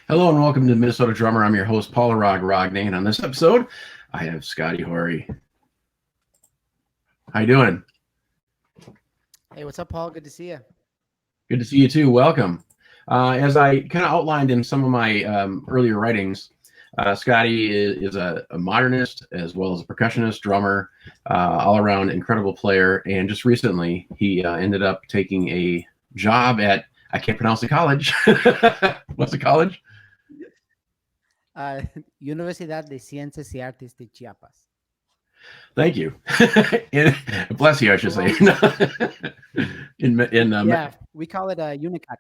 Hello and welcome to Minnesota Drummer. I'm your host, Paula Rogne, and on this episode, I have Scotty Horey. How you doing? Hey, what's up, Paul? Good to see you. Good to see you too. Welcome. As I kind of outlined in some of my earlier writings, Scotty is a modernist as well as a percussionist, drummer, all-around incredible player. And just recently, he ended up taking a job at, I can't pronounce the college. What's the college? Uh, Universidad de Ciencias y Artes de Chiapas. Thank you. Bless you, I should say. Yeah, we call it UNICACH.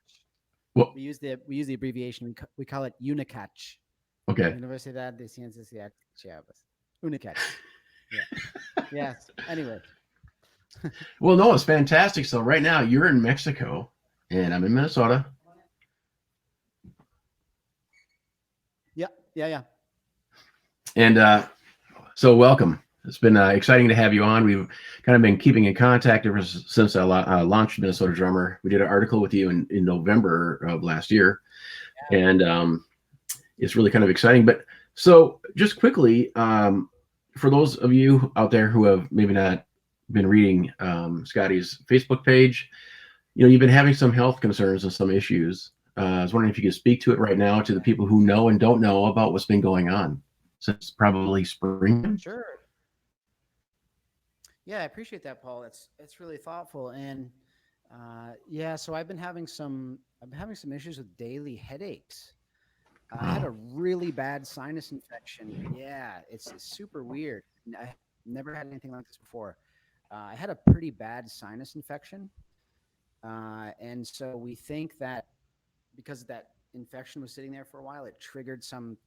Well, We use the abbreviation. We call it UNICACH. okay. Universidad de Ciencias y Artes de Chiapas. UNICACH. Yeah. Yes. Anyway. Well, no, it's fantastic. So right now you're in Mexico, and I'm in Minnesota. Yeah. And so welcome. It's been exciting to have you on. We've kind of been keeping in contact ever since I launched Minnesota Drummer. We did an article with you in November of last year, and it's really kind of exciting. But so just quickly, for those of you out there who have maybe not been reading Scotty's Facebook page, you've been having some health concerns and some issues. I was wondering if you could speak to it right now to the people who know and don't know about what's been going on since probably spring. Sure. Yeah, I appreciate that, Paul. It's really thoughtful. And yeah, so I've been having some issues with daily headaches. I had a really bad sinus infection. Yeah, it's super weird. I never had anything like this before. I had a pretty bad sinus infection, and so we think that because that infection was sitting there for a while, it triggered some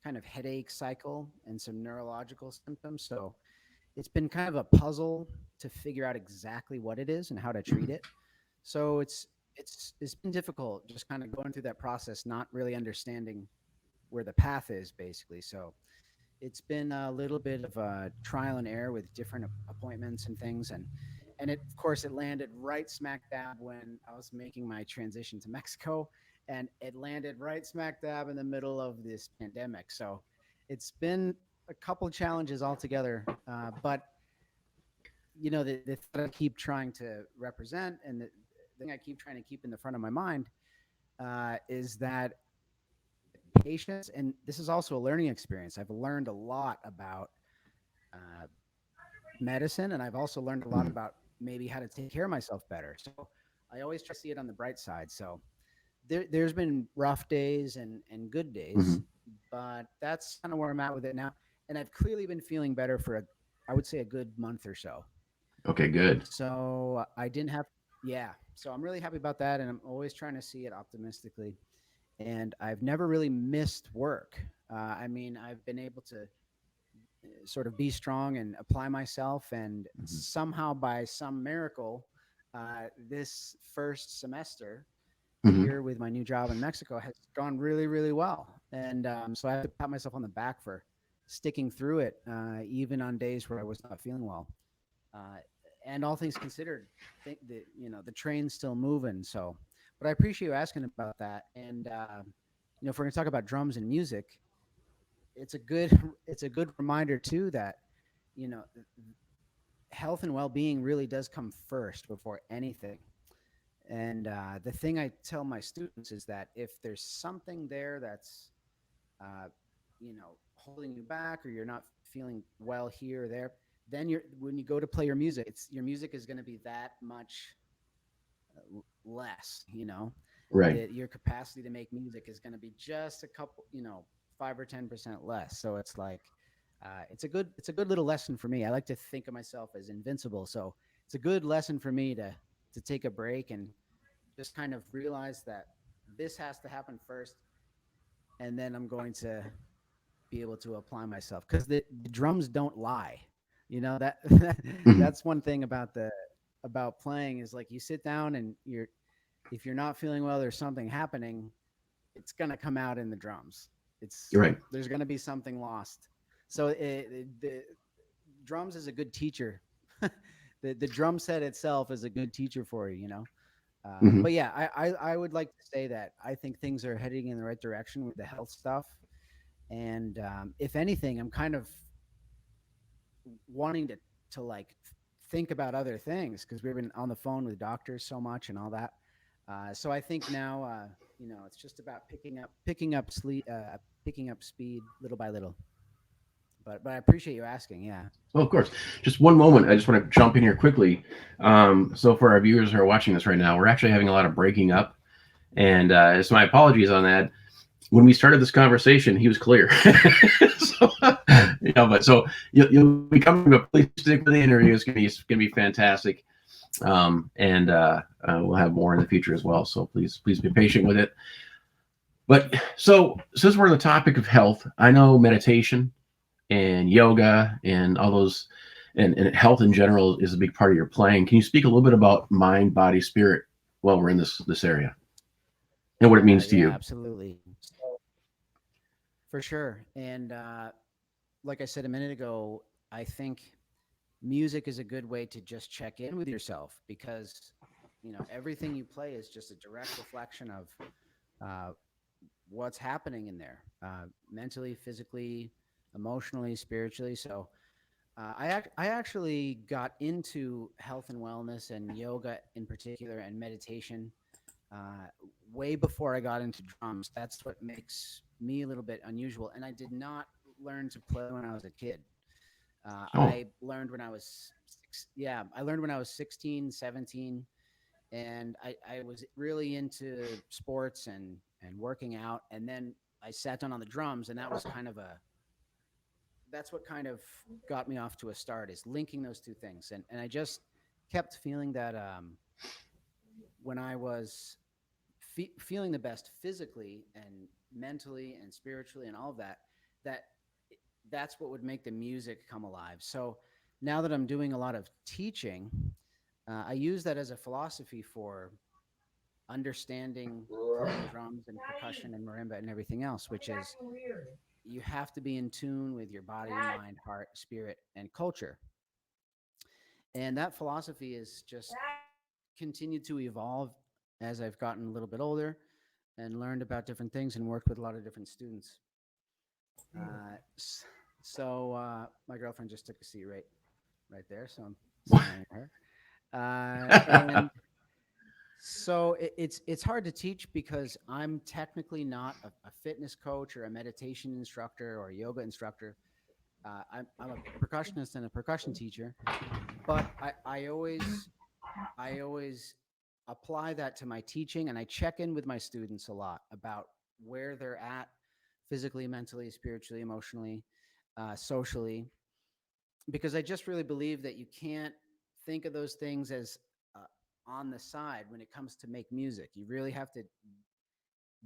kind of headache cycle and some neurological symptoms. So it's been kind of a puzzle to figure out exactly what it is and how to treat it. So it's been difficult just kind of going through that process, not really understanding where the path is basically. So it's been a little bit of a trial and error with different appointments and things. And it, of course, it landed right smack dab when I was making my transition to Mexico, and it landed right smack dab in the middle of this pandemic. So it's been a couple of challenges altogether, but the thing I keep trying to represent, and the thing I keep trying to keep in the front of my mind, is that patience, and this is also a learning experience. I've learned a lot about uh, medicine, and I've also learned a lot about maybe how to take care of myself better. So I always try to see it on the bright side. So there's been rough days and good days, Mm-hmm. but that's kind of where I'm at with it now. And I've clearly been feeling better for I would say a good month or so. Okay, good. So I didn't have, yeah. So I'm really happy about that, and I'm always trying to see it optimistically. And I've never really missed work. I mean, I've been able to sort of be strong and apply myself, and Mm-hmm. somehow by some miracle, this first semester Mm-hmm. here with my new job in Mexico has gone really, really well. And so I have to pat myself on the back for sticking through it, even on days where I was not feeling well. Uh, and all things considered, think that the train's still moving. So, but I appreciate you asking about that. And if we're gonna talk about drums and music, it's a good it's a good reminder too that you know health and well-being really does come first before anything. And the thing I tell my students is that if there's something there that's holding you back, or you're not feeling well here or there, then when you go to play your music, your music is going to be that much less. Right. That your capacity to make music is going to be just a couple, 5 or 10% less. So it's like it's a good little lesson for me. I like to think of myself as invincible, so it's a good lesson for me to take a break and just kind of realize that this has to happen first, and then I'm going to be able to apply myself, because the drums don't lie. That Mm-hmm. that's one thing about playing, is like you sit down and if you're not feeling well, there's something happening, it's gonna come out in the drums. You're right. There's gonna be something lost. So the drums is a good teacher. The drum set itself is a good teacher for you. Hmm. But yeah, I would like to say that I think things are heading in the right direction with the health stuff. And if anything, I'm kind of wanting to like think about other things because we've been on the phone with doctors so much and all that. So I think now, it's just about picking up speed little by little. But I appreciate you asking. Yeah. Well, of course. Just one moment. I just want to jump in here quickly. So, for our viewers who are watching this right now, we're actually having a lot of breaking up, and so my apologies on that. When we started this conversation, he was clear. So, but so you'll be coming, but please stick with the interview. It's gonna be fantastic, and we'll have more in the future as well. So please be patient with it. But so since we're on the topic of health, I know meditation and yoga and all those and health in general is a big part of your playing. Can you speak a little bit about mind, body, spirit while we're in this area and what it Yeah. means to Yeah. you? Absolutely. So for sure. And like I said a minute ago, I think music is a good way to just check in with yourself because everything you play is just a direct reflection of uh, what's happening in there, mentally, physically, emotionally, spiritually. So I actually got into health and wellness and yoga in particular and meditation uh, way before I got into drums. That's what makes me a little bit unusual. And I did not learn to play when I was a kid. Oh, I learned when I was yeah, I learned when I was 16, 17, and I was really into sports and working out. And then I sat down on the drums, and that's what kind of got me off to a start is linking those two things. And I just kept feeling that when I was feeling the best physically and mentally and spiritually and all of that, that that's what would make the music come alive. So now that I'm doing a lot of teaching, I use that as a philosophy for understanding playing drums and percussion and marimba and everything else, which is you have to be in tune with your body, mind, heart, spirit, and culture. And that philosophy is just continued to evolve as I've gotten a little bit older and learned about different things and worked with a lot of different students. Uh, so my girlfriend just took a seat right there, so I'm smiling at her. And so it's hard to teach because I'm technically not a fitness coach or a meditation instructor or a yoga instructor. I'm a percussionist and a percussion teacher, but I always apply that to my teaching, and I check in with my students a lot about where they're at physically, mentally, spiritually, emotionally, socially, because I just really believe that you can't think of those things as uh, on the side when it comes to make music. You really have to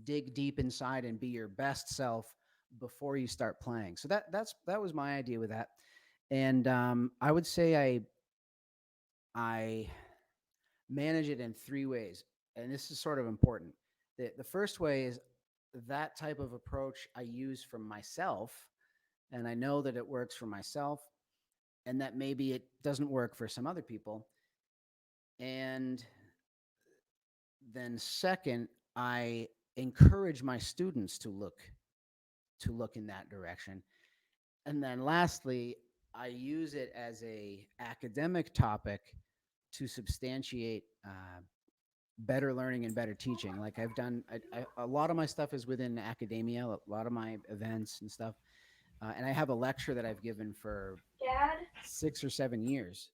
dig deep inside and be your best self before you start playing. So that was my idea with that, and I would say I manage it in three ways, and this is sort of important. The first way is that type of approach I use for myself, and I know that it works for myself, and that maybe it doesn't work for some other people. And then second, I encourage my students to look in that direction. And then lastly, I use it as a academic topic to substantiate better learning and better teaching. Like I've done, a lot of my stuff is within academia, a lot of my events and stuff. And I have a lecture that I've given for Dad? 6 or 7 years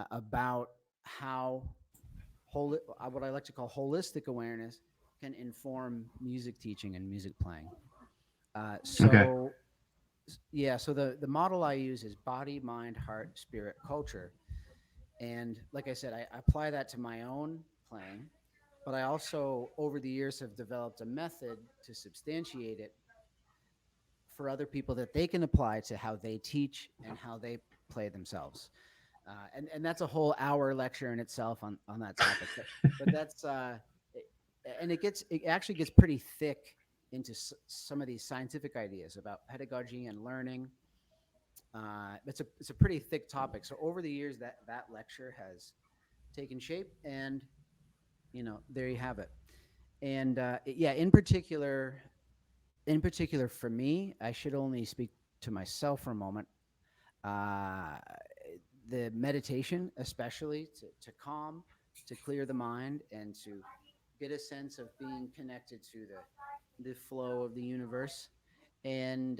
about how what I like to call holistic awareness can inform music teaching and music playing. Uh, okay. so yeah, so the model I use is body, mind, heart, spirit, culture. And like I said, I apply that to my own playing, but I also over the years have developed a method to substantiate it for other people that they can apply to how they teach and how they play themselves. And that's a whole hour lecture in itself on that topic. But that's it, and it actually gets pretty thick into some of these scientific ideas about pedagogy and learning. It's a pretty thick topic. So over the years, that lecture has taken shape, and there you have it. And yeah, in particular for me, I should only speak to myself for a moment. Uh, the meditation, especially to calm, to clear the mind, and to get a sense of being connected to the flow of the universe. And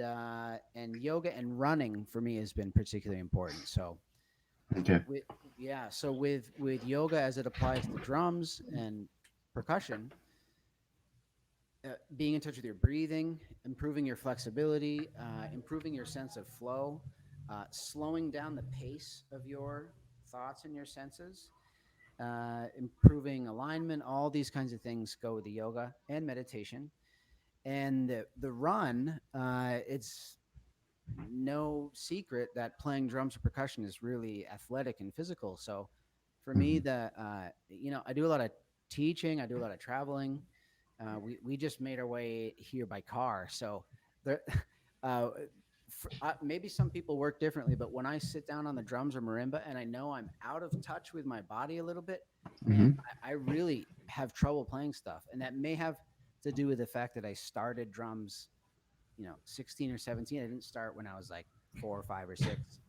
yoga and running for me has been particularly important. So Okay. with yeah, so with yoga as it applies to drums and percussion, being in touch with your breathing, improving your flexibility, improving your sense of flow, slowing down the pace of your thoughts and your senses, improving alignment, all these kinds of things go with the yoga and meditation. And the run, it's no secret that playing drums or percussion is really athletic and physical. So for me, Mhm. I do a lot of teaching, I do a lot of traveling. We just made our way here by car, so there. Uh, maybe some people work differently, but when I sit down on the drums or marimba and I know I'm out of touch with my body a little bit, man, Mhm. I really have trouble playing stuff, and that may have to do with the fact that I started drums 16 or 17. I didn't start when I was like 4 or 5 or 6.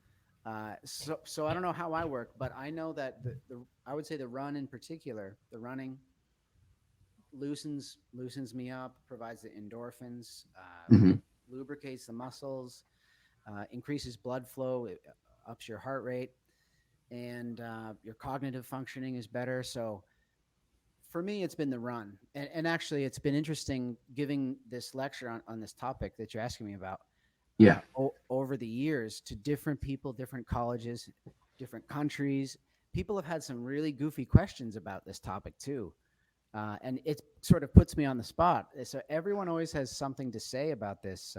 So I don't know how I work, but I know that the I would say the run in particular, the running loosens me up, provides the endorphins, Mhm. lubricates the muscles, increases blood flow, it ups your heart rate, and your cognitive functioning is better. So for me, it's been the run, and actually, it's been interesting giving this lecture on this topic that you're asking me about Yeah. over the years to different people, different colleges, different countries. People have had some really goofy questions about this topic too. And it sort of puts me on the spot. So everyone always has something to say about this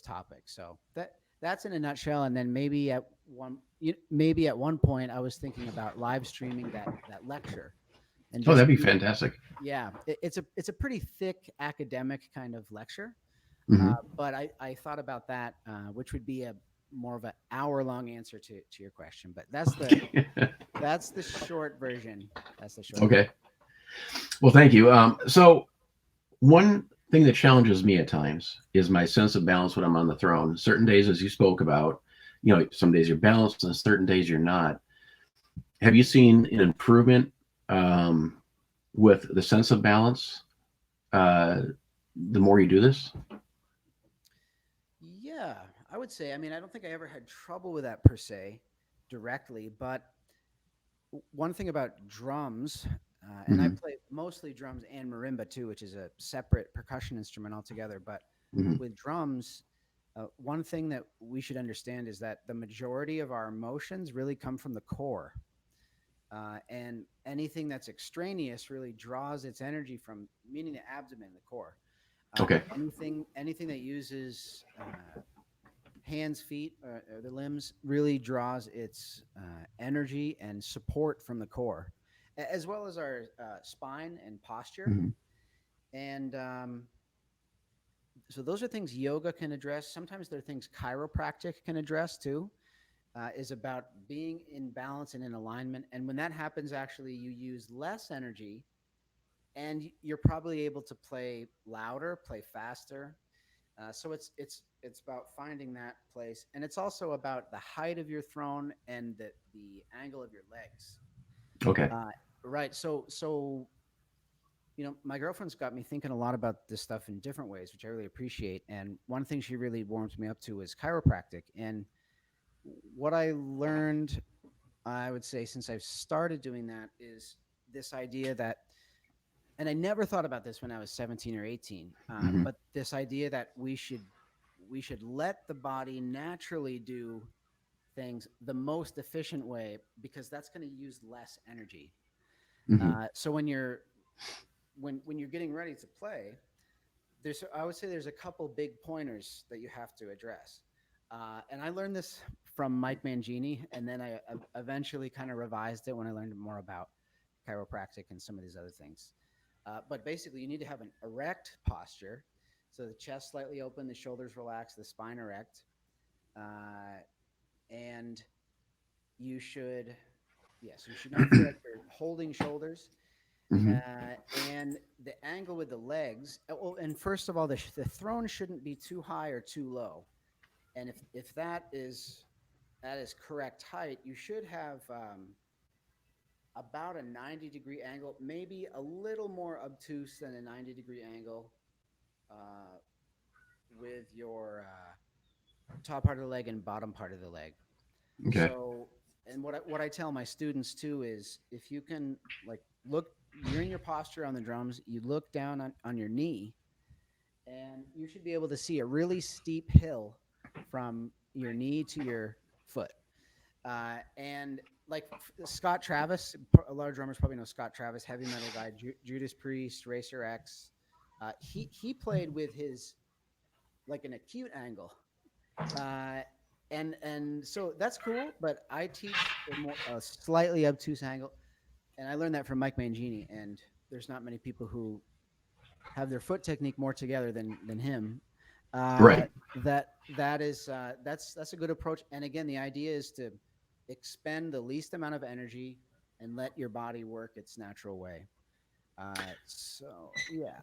topic. So that's in a nutshell. And then maybe at one point I was thinking about live streaming that lecture and Oh, just that'd be fantastic. yeah, it's a pretty thick academic kind of lecture. Mhm. But I thought about that, which would be a more of an hour-long answer to your question. But that's the short version. That's the short version. Okay. Well, thank you. So one thing that challenges me at times is my sense of balance when I'm on the throne. Certain days, as you spoke about, some days you're balanced and certain days you're not. Have you seen an improvement um, with the sense of balance uh, the more you do this? Yeah, I would say. I mean, I don't think I ever had trouble with that per se, directly. But one thing about drums, and I Hmm. play mostly drums and marimba too, which is a separate percussion instrument altogether. But Hmm. with drums, one thing that we should understand is that the majority of our emotions really come from the core. And anything that's extraneous really draws its energy from, meaning the abdomen, the core. Okay. Anything that uses hands, feet, or the limbs really draws its energy and support from the core, as well as our spine and posture. Hmm. And so those are things yoga can address. Sometimes there are things chiropractic can address too. Is about being in balance and in alignment. And when that happens, actually, you use less energy, and you're probably able to play louder, play faster. So it's about finding that place, and it's also about the height of your throne and the angle of your legs. Okay. Uh, right. So my girlfriend's got me thinking a lot about this stuff in different ways, which I really appreciate. And one thing she really warms me up to is chiropractic. And what I learned, I would say, since I've started doing that, is this idea that, and I never thought about this when I was 17 or 18, Hmm. but this idea that we should let the body naturally do things the most efficient way, because that's going to use less energy. Hmm. So when you're getting ready to play, I would say there's a couple big pointers that you have to address. And I learned this from Mike Mangini, and then I eventually kind of revised it when I learned more about chiropractic and some of these other things. But basically, you need to have an erect posture. So the chest slightly open, the shoulders relaxed, the spine erect. Uh, and you should, yes, you should not feel like you're holding shoulders. Hmm. And the angle with the legs. Well, and first of all, the throne shouldn't be too high or too low. And if that is correct height, you should have about a 90-degree angle, maybe a little more obtuse than a 90-degree angle uh, with your top part of the leg and bottom part of the leg. Okay. So, and what I tell my students too is if you can like look, you're in your posture on the drums, you look down on your knee, and you should be able to see a really steep hill from your knee to your foot. And like Scott Travis, a lot of drummers probably know Scott Travis, heavy metal guy, Judas Priest, Racer X. He played with his like an acute angle, uh, and so that's cool. But I teach a slightly obtuse angle, and I learned that from Mike Mangini. And there's not many people who have their foot technique more together than him. Uh, Right. that's a good approach. And again, the idea is to expend the least amount of energy and let your body work its natural way. So yeah,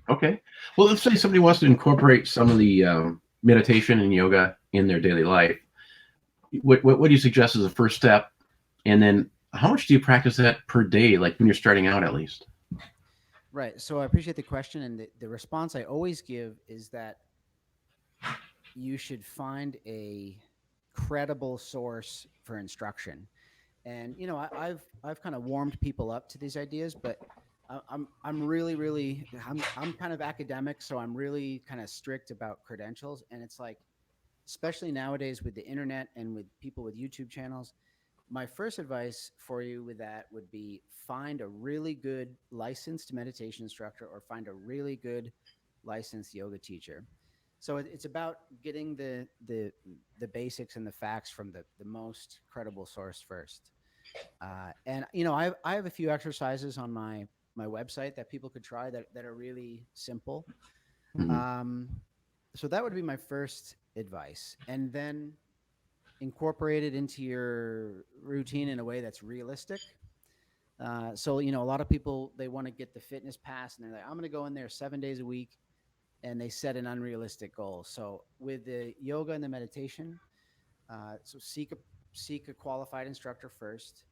Okay. Well, let's say somebody wants to incorporate some of the meditation and yoga in their daily life. What do you suggest as a first step? And then how much do you practice that per day, like when you're starting out at least? right. So I appreciate the question, and the response I always give is that you should find a credible source for instruction. And I've kind of warmed people up to these ideas, but I'm really I'm kind of academic, so I'm really kind of strict about credentials. And it's like, especially nowadays with the internet and with people with YouTube channels, my first advice for you with that would be find a really good licensed meditation instructor or find a really good licensed yoga teacher. So it's about getting the basics and the facts from the most credible source first. And I have a few exercises on my website that people could try that are really simple. Hmm. Um, so that would be my first advice, and then incorporate it into your routine in a way that's realistic. So a lot of people, they want to get the fitness pass, and they're like, I'm going to go in there 7 days a week, and they set an unrealistic goal. So with the yoga and the meditation, so seek a qualified instructor first,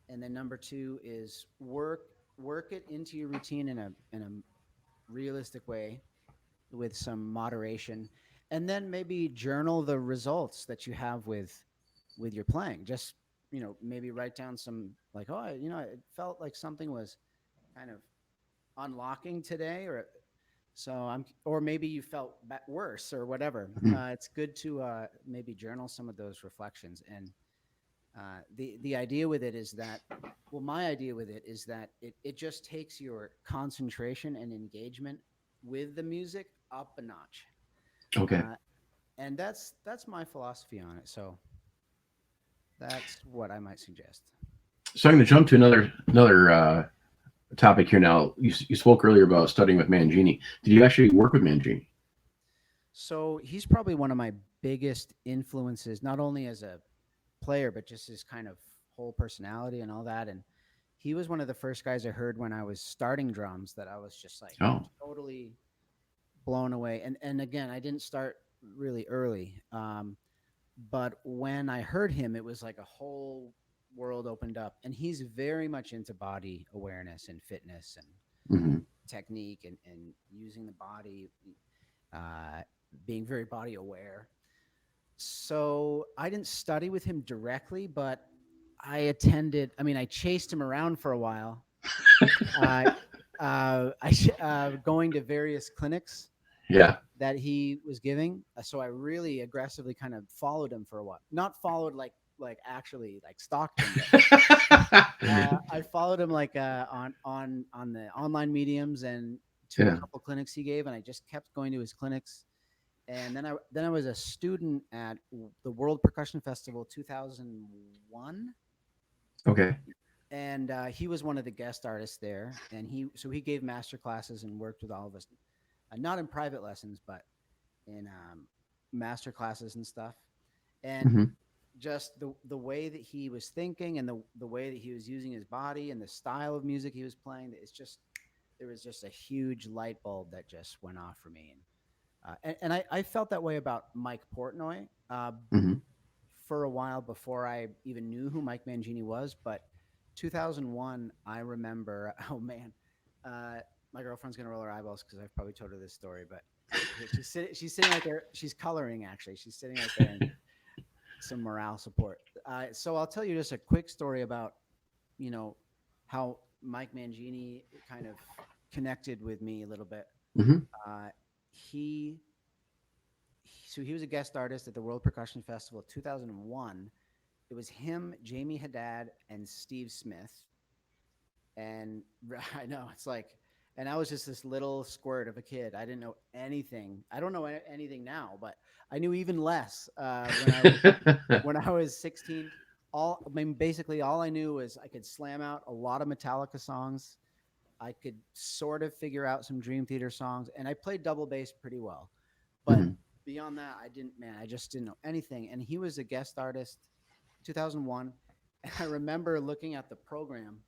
and then number two is work it into your routine in a realistic way with some moderation, and then maybe journal the results that you have with your playing. Just maybe write down some like, oh, it felt like something was kind of unlocking today, or maybe you felt worse or whatever. Hmm. It's good to maybe journal some of those reflections. And the idea with it is that, well, my idea with it is that it just takes your concentration and engagement with the music up a notch. Okay. uh, and that's my philosophy on it. So that's what I might suggest. So I'm going to jump to another topic here now. You spoke earlier about studying with Mangini. Did you actually work with Mangini? So he's probably one of my biggest influences, not only as a player, but just his kind of whole personality and all that. And he was one of the first guys I heard when I was starting drums that I was just like Oh. totally blown away. And again, I didn't start really early, but when I heard him, it was like a whole world opened up. And he's very much into body awareness and fitness and Hmm. technique and using the body, uh, being very body aware. So I didn't study with him directly, but I mean, I chased him around for a while, uh, going to various clinics Yeah. that he was giving. So I really aggressively kind of followed him for a while. Not followed like actually like stalked him, but I followed him like on the online mediums and to a Yeah. couple clinics he gave, and I just kept going to his clinics. And then I was a student at the World Percussion Festival 2001, Okay. and he was one of the guest artists there. And he gave master classes and worked with all of us, not in private lessons, but in master classes and stuff. And Hmm. just the way that he was thinking and the way that he was using his body and the style of music he was playing, it's just, there was just a huge light bulb that just went off for me. And I felt that way about Mike Portnoy Hmm. for a while before I even knew who Mike Mangini was. But 2001, I remember, oh man, my girlfriend's gonna roll her eyeballs because I've probably told her this story, but she's sitting right there. She's coloring, actually. She's sitting right there. And some morale support. So I'll tell you just a quick story about, you know, how Mike Mangini kind of connected with me a little bit. Hmm. Uh, he, so he was a guest artist at the World Percussion Festival 2001. It was him, Jamie Haddad, and Steve Smith. And I know it's like, and I was just this little squirt of a kid. I didn't know anything. I don't know anything now, but I knew even less when I was 16. I mean, basically, all I knew was I could slam out a lot of Metallica songs. I could sort of figure out some Dream Theater songs, and I played double bass pretty well. But Hmm. beyond that, I didn't. Man, I just didn't know anything. And he was a guest artist, 2001. And I remember looking at the program,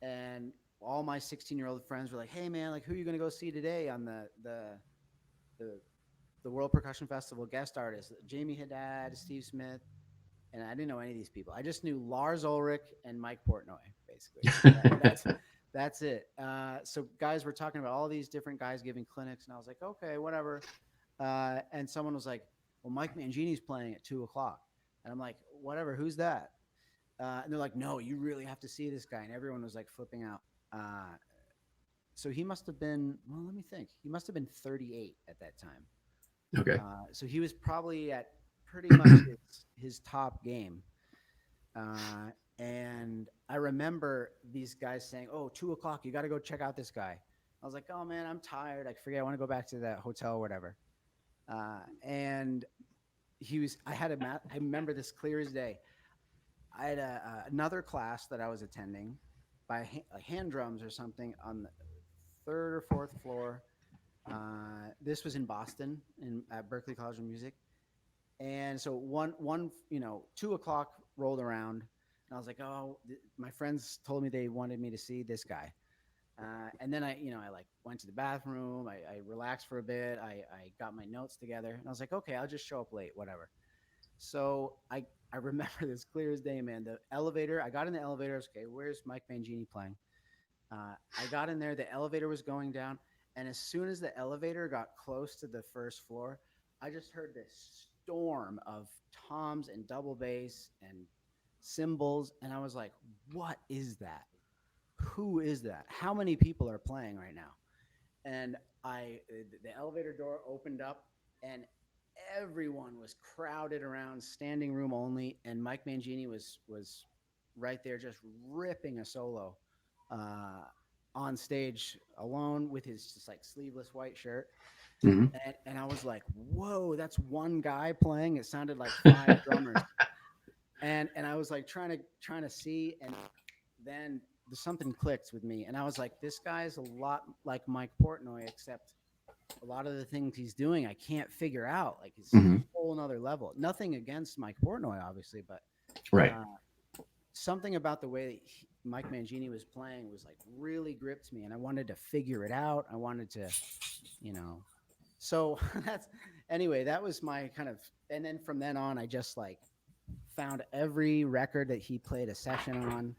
and all my 16-year-old friends were like, "Hey, man, like, who are you going to go see today on the World Percussion Festival guest artists? Jamie Haddad, Steve Smith." And I didn't know any of these people. I just knew Lars Ulrich and Mike Portnoy, basically. That's it. So guys were talking about all these different guys giving clinics, and I was like, okay, whatever. And someone was like, well, Mike Mangini's playing at 2:00, and I'm like, whatever. Who's that? And they're like, no, you really have to see this guy. And everyone was like flipping out. So he must have been, well, let me think. He must have been 38 at that time. Okay. So he was probably at pretty much his top game. And I remember these guys saying, "Oh, 2:00, you got to go check out this guy." I was like, "Oh man, I'm tired. I forget. I want to go back to that hotel or whatever." And he was. I remember this clear as day. I had another class that I was attending by hand drums or something on the third or fourth floor. This was in Boston, at Berklee College of Music. And so 2:00 rolled around, and I was like, oh, my friends told me they wanted me to see this guy. And then I like went to the bathroom. I relaxed for a bit. I got my notes together, and I was like, okay, I'll just show up late, whatever. So I remember this clear as day, man. The elevator, I got in the elevator. I was, okay, where's Mike Mangini playing? I got in there. The elevator was going down, and as soon as the elevator got close to the first floor, I just heard this storm of toms and double bass and cymbals, and I was like, what is that? Who is that? How many people are playing right now? And the elevator door opened up, and everyone was crowded around, standing room only, and Mike Mangini was right there just ripping a solo on stage alone with his just like sleeveless white shirt. Hmm. And I was like, whoa, that's one guy playing. It sounded like 5 drummers. And I was like trying to see, and then something clicked with me, and I was like, this guy's a lot like Mike Portnoy, except a lot of the things he's doing I can't figure out. Like, it's Hmm. a whole nother level. Nothing against Mike Portnoy, obviously, but Right. something about the way that Mike Mangini was playing was like really gripped me, and I wanted to figure it out. I wanted to, so that was my kind of, and then from then on, I just like found every record that he played a session on,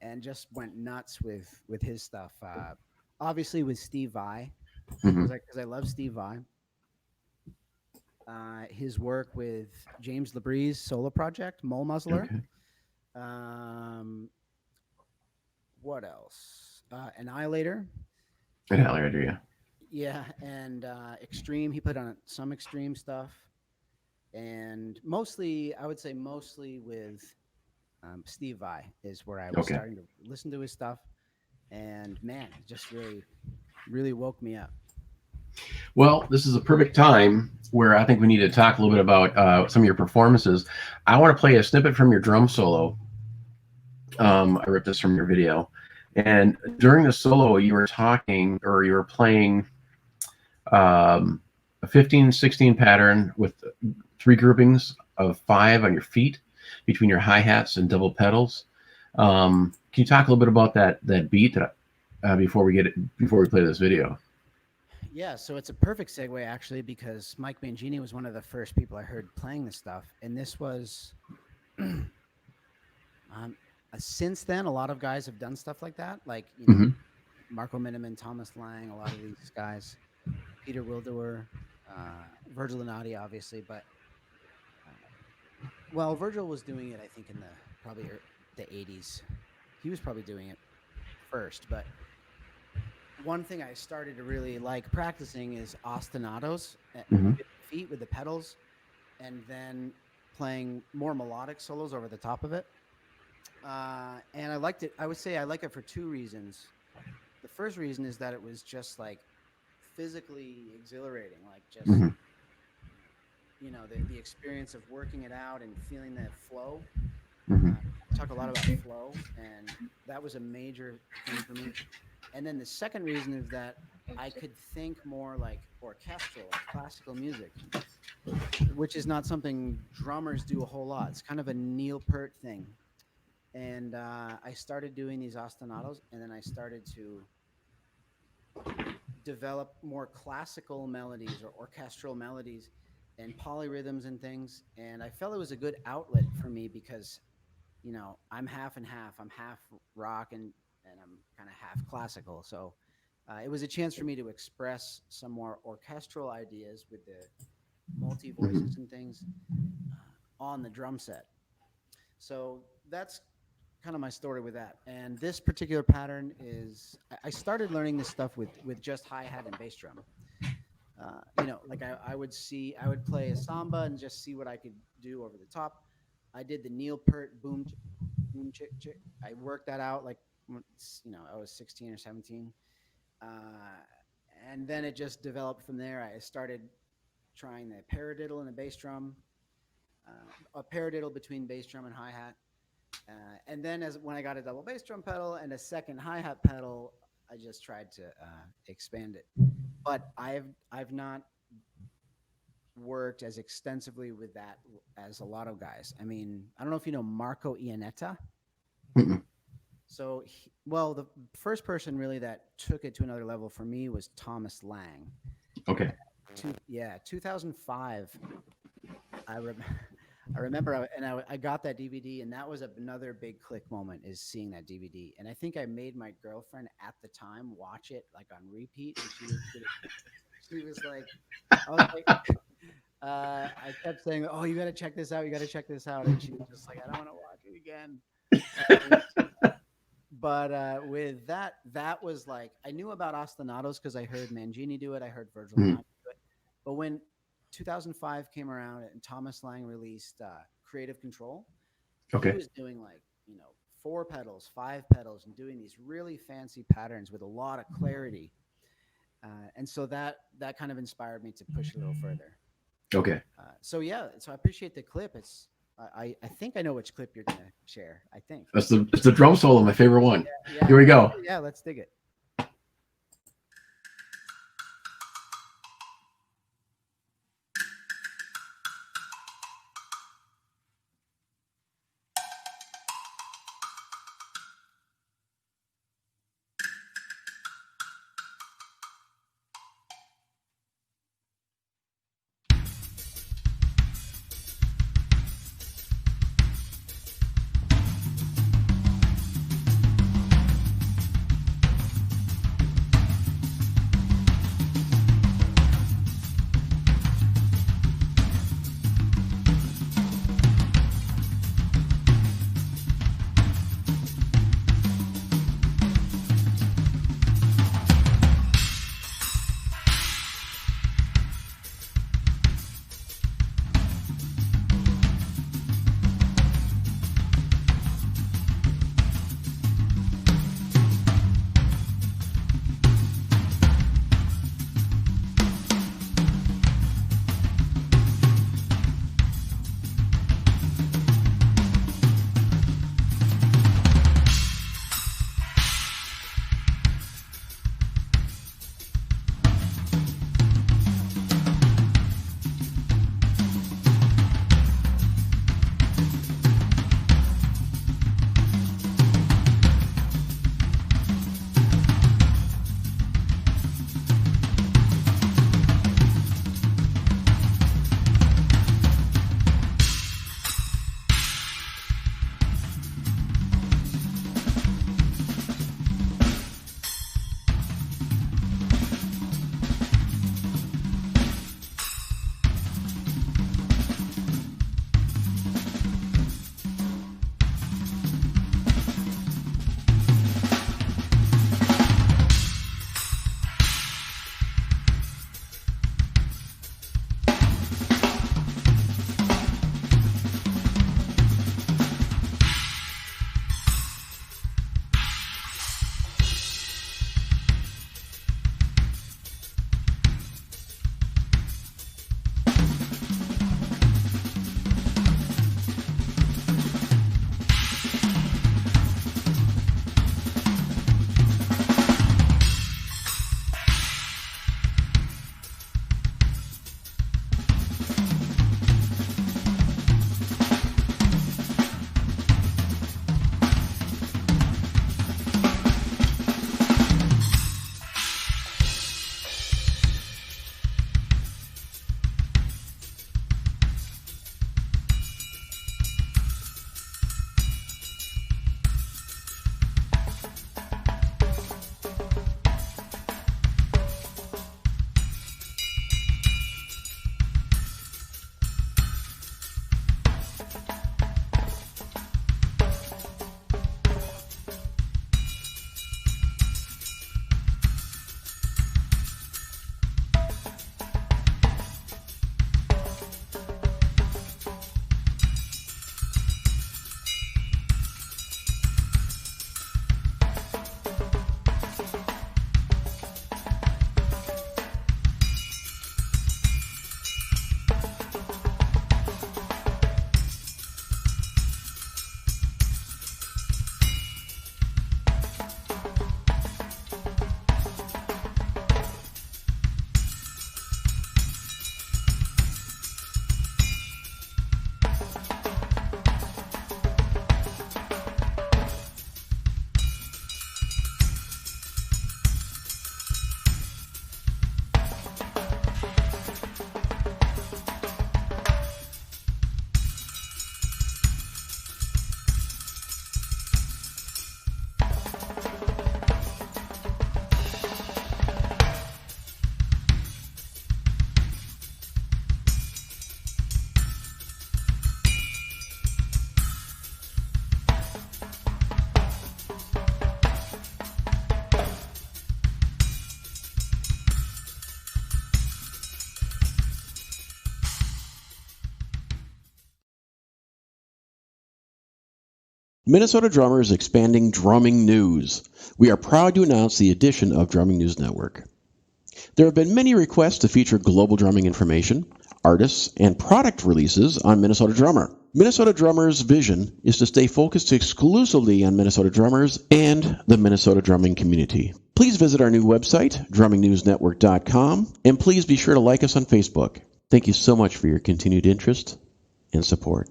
and just went nuts with his stuff. Obviously with Steve Vai, Hmm. because I love Steve Vai. His work with James Labree's solo project, Mole Muzzler. Okay. What else? Annihilator. An allergy, yeah. Yeah, and Extreme. He put on some Extreme stuff, and mostly, I would say, mostly with Steve Vai is where I was Okay. starting to listen to his stuff, and man, it just really, really woke me up. Well, this is a perfect time where I think we need to talk a little bit about some of your performances. I want to play a snippet from your drum solo. I ripped this from your video. And during the solo, you were talking, or you were playing a 15-16 pattern with 3 groupings of 5 on your feet between your hi-hats and double pedals. Can you talk a little bit about that beat before we play this video? Yeah, so it's a perfect segue actually, because Mike Mangini was one of the first people I heard playing this stuff, and this was since then a lot of guys have done stuff like that, like Marco Miniman, Thomas Lang, a lot of these guys, Peter Wildower, Virgil Lunati, obviously, but well, Virgil was doing it, I think, in probably the 80s. He was probably doing it first, but one thing I started to really like practicing is ostinatos at feet with the pedals, and then playing more melodic solos over the top of it. And I liked it. I would say I like it for 2 reasons. The first reason is that it was just like physically exhilarating, like just the experience of working it out and feeling that flow. Talk a lot about flow, and that was a major thing for me. And then the second reason is that I could think more like orchestral, like classical music, which is not something drummers do a whole lot. It's kind of a Neil Peart thing. And I started doing these ostinatos, and then I started to develop more classical melodies or orchestral melodies and polyrhythms and things. And I felt it was a good outlet for me because, I'm half and half. I'm half rock and I'm kind of half classical. So it was a chance for me to express some more orchestral ideas with the multi-voices and things on the drum set. So that's kind of my story with that. And this particular pattern is, I started learning this stuff with just hi-hat and bass drum. Like I would play a samba and just see what I could do over the top. I did the Neil Peart boom chick chick. I worked that out like, I was 16 or 17. And then it just developed from there. I started trying the paradiddle and the bass drum, a paradiddle between bass drum and hi-hat. And then when I got a double bass drum pedal and a second hi-hat pedal, I just tried to expand it. But I've not worked as extensively with that as a lot of guys. I mean, I don't know if you know Marco Iannetta. So, the first person really that took it to another level for me was Thomas Lang. Okay. 2005. I remember, I got that DVD, and that was another big click moment, is seeing that DVD. And I think I made my girlfriend at the time watch it like on repeat, and she was like, I kept saying, "Oh, you got to check this out. You got to check this out." And she was just like, "I don't want to watch it again." But with that was like, I knew about ostinatos because I heard Mangini do it. I heard Virgil do it. But when 2005 came around and Thomas Lang released Creative Control, he was doing like, 4 pedals, 5 pedals, and doing these really fancy patterns with a lot of clarity. And so that kind of inspired me to push a little further. Okay. So I appreciate the clip. I think I know which clip you're gonna share. I think it's the drum solo, my favorite one. Yeah, here we go. Yeah, let's dig it. Minnesota Drummer is expanding drumming news. We are proud to announce the addition of Drumming News Network. There have been many requests to feature global drumming information, artists, and product releases on Minnesota Drummer. Minnesota Drummer's vision is to stay focused exclusively on Minnesota drummers and the Minnesota drumming community. Please visit our new website, drummingnewsnetwork.com, and please be sure to like us on Facebook. Thank you so much for your continued interest and support.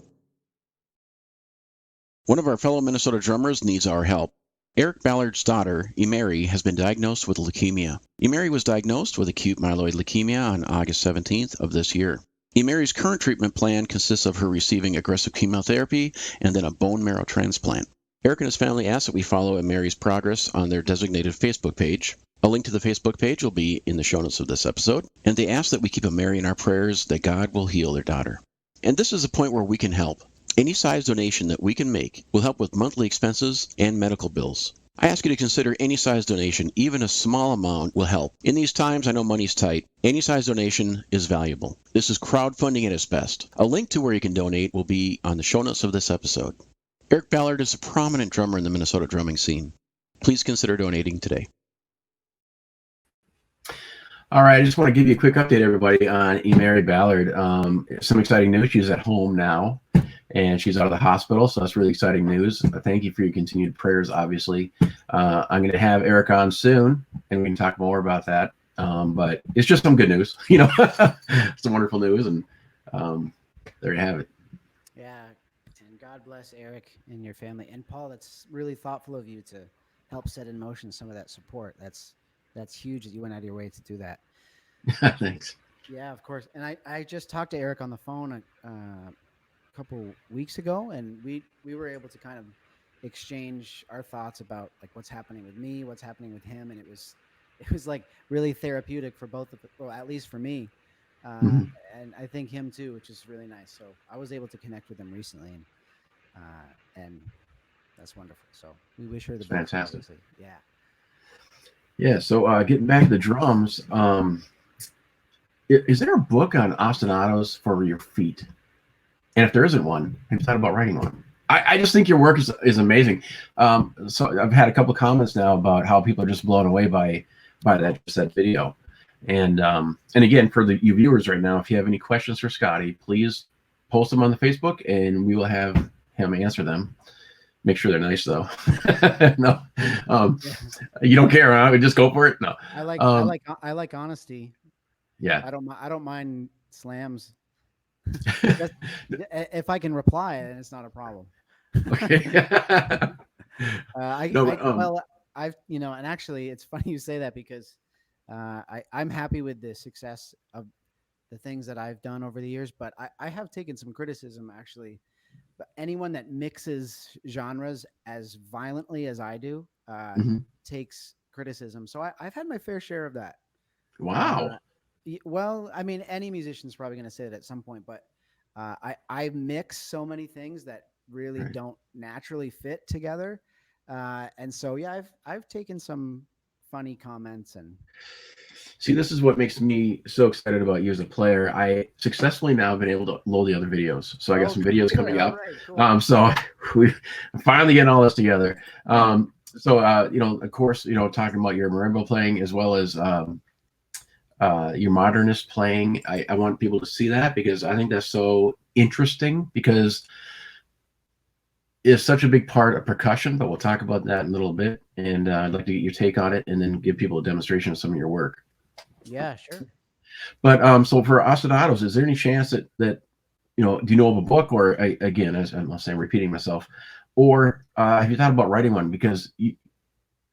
One of our fellow Minnesota drummers needs our help. Eric Ballard's daughter, M.M.A, has been diagnosed with leukemia. M.M.A was diagnosed with acute myeloid leukemia on August 17th of this year. M.M.A's current treatment plan consists of her receiving aggressive chemotherapy and then a bone marrow transplant. Eric and his family ask that we follow M.M.A's progress on their designated Facebook page. A link to the Facebook page will be in the show notes of this episode, and they ask that we keep M.M.A in our prayers that God will heal their daughter. And this is a point where we can help. Any size donation that we can make will help with monthly expenses and medical bills. I ask you to consider any size donation, even a small amount will help. In these times, I know money's tight. Any size donation is valuable. This is crowdfunding at its best. A link to where you can donate will be on the show notes of this episode. Eric Ballard is a prominent drummer in the Minnesota drumming scene. Please consider donating today. All right, I just want to give you a quick update, everybody, on M.M.A Ballard. Some exciting news. She's at home now, and she's out of the hospital, so that's really exciting news. Thank you for your continued prayers, obviously. I'm going to have Eric on soon, and we can talk more about that. But it's just some good news, you know. Some wonderful news, and there you have it. Yeah, and God bless Eric and your family. And Paul, that's really thoughtful of you to help set in motion some of that support. That's huge that you went out of your way to do that. Thanks. Yeah, of course. And I just talked to Eric on the phone a couple weeks ago, and we were able to kind of exchange our thoughts about like what's happening with me, what's happening with him, and it was like really therapeutic for both of, well, at least for me, and I think him too, which is really nice. So I was able to connect with him recently, and that's wonderful. So we wish her the best. Fantastic. Obviously. Yeah. Yeah, so getting back to the drums, is there a book on ostinatos for your feet? And if there isn't one, have you thought about writing one? I just think your work is amazing. So I've had a couple of comments now about how people are just blown away by that video. And again, for you viewers right now, if you have any questions for Scotty, please post them on the Facebook, and we will have him answer them. Make sure they're nice though. No, you don't care, huh? We just go for it. No, I like honesty. Yeah, I don't mind slams. If I can reply, and it's not a problem. Okay. Well, I've and actually, it's funny you say that because I'm happy with the success of the things that I've done over the years, but I have taken some criticism actually. But anyone that mixes genres as violently as I do takes criticism. So I've had my fair share of that. Wow. Well, I mean, any musician's probably going to say that at some point, but I mix so many things that really don't naturally fit together, and so yeah, I've taken some funny comments and. See, this is what makes me so excited about you as a player. I successfully now been able to load the other videos. So I got some videos coming up. Right, cool. So we finally getting all this together. Of course, talking about your marimba playing as well as your modernist playing. I want people to see that because I think that's so interesting because it's such a big part of percussion, but we'll talk about that in a little bit. And I'd like to get your take on it and then give people a demonstration of some of your work. Yeah, sure. But so for ostinatos, is there any chance that do you know of a book, or again, as I'm saying, repeating myself, or have you thought about writing one? Because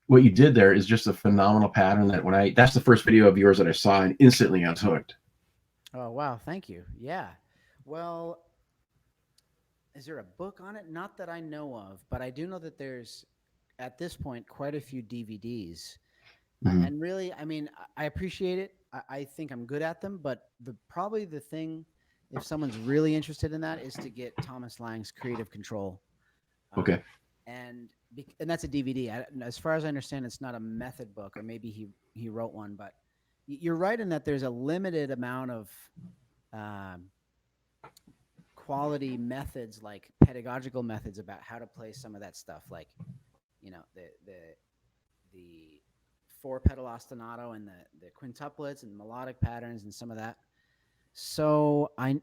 what you did there is just a phenomenal pattern that that's the first video of yours that I saw and instantly I was hooked. Oh, wow. Thank you. Yeah. Well, is there a book on it? Not that I know of, but I do know that there's at this point quite a few DVDs. And really, I mean, I appreciate it. I think I'm good at them, but probably the thing, if someone's really interested in that, is to get Thomas Lang's Creative Control. Okay. And that's a DVD. As far as I understand, it's not a method book, or maybe he wrote one. But you're right in that there's a limited amount of quality methods, like pedagogical methods about how to play some of that stuff, like, you know, the 4-pedal ostinato and the quintuplets and melodic patterns and some of that. So I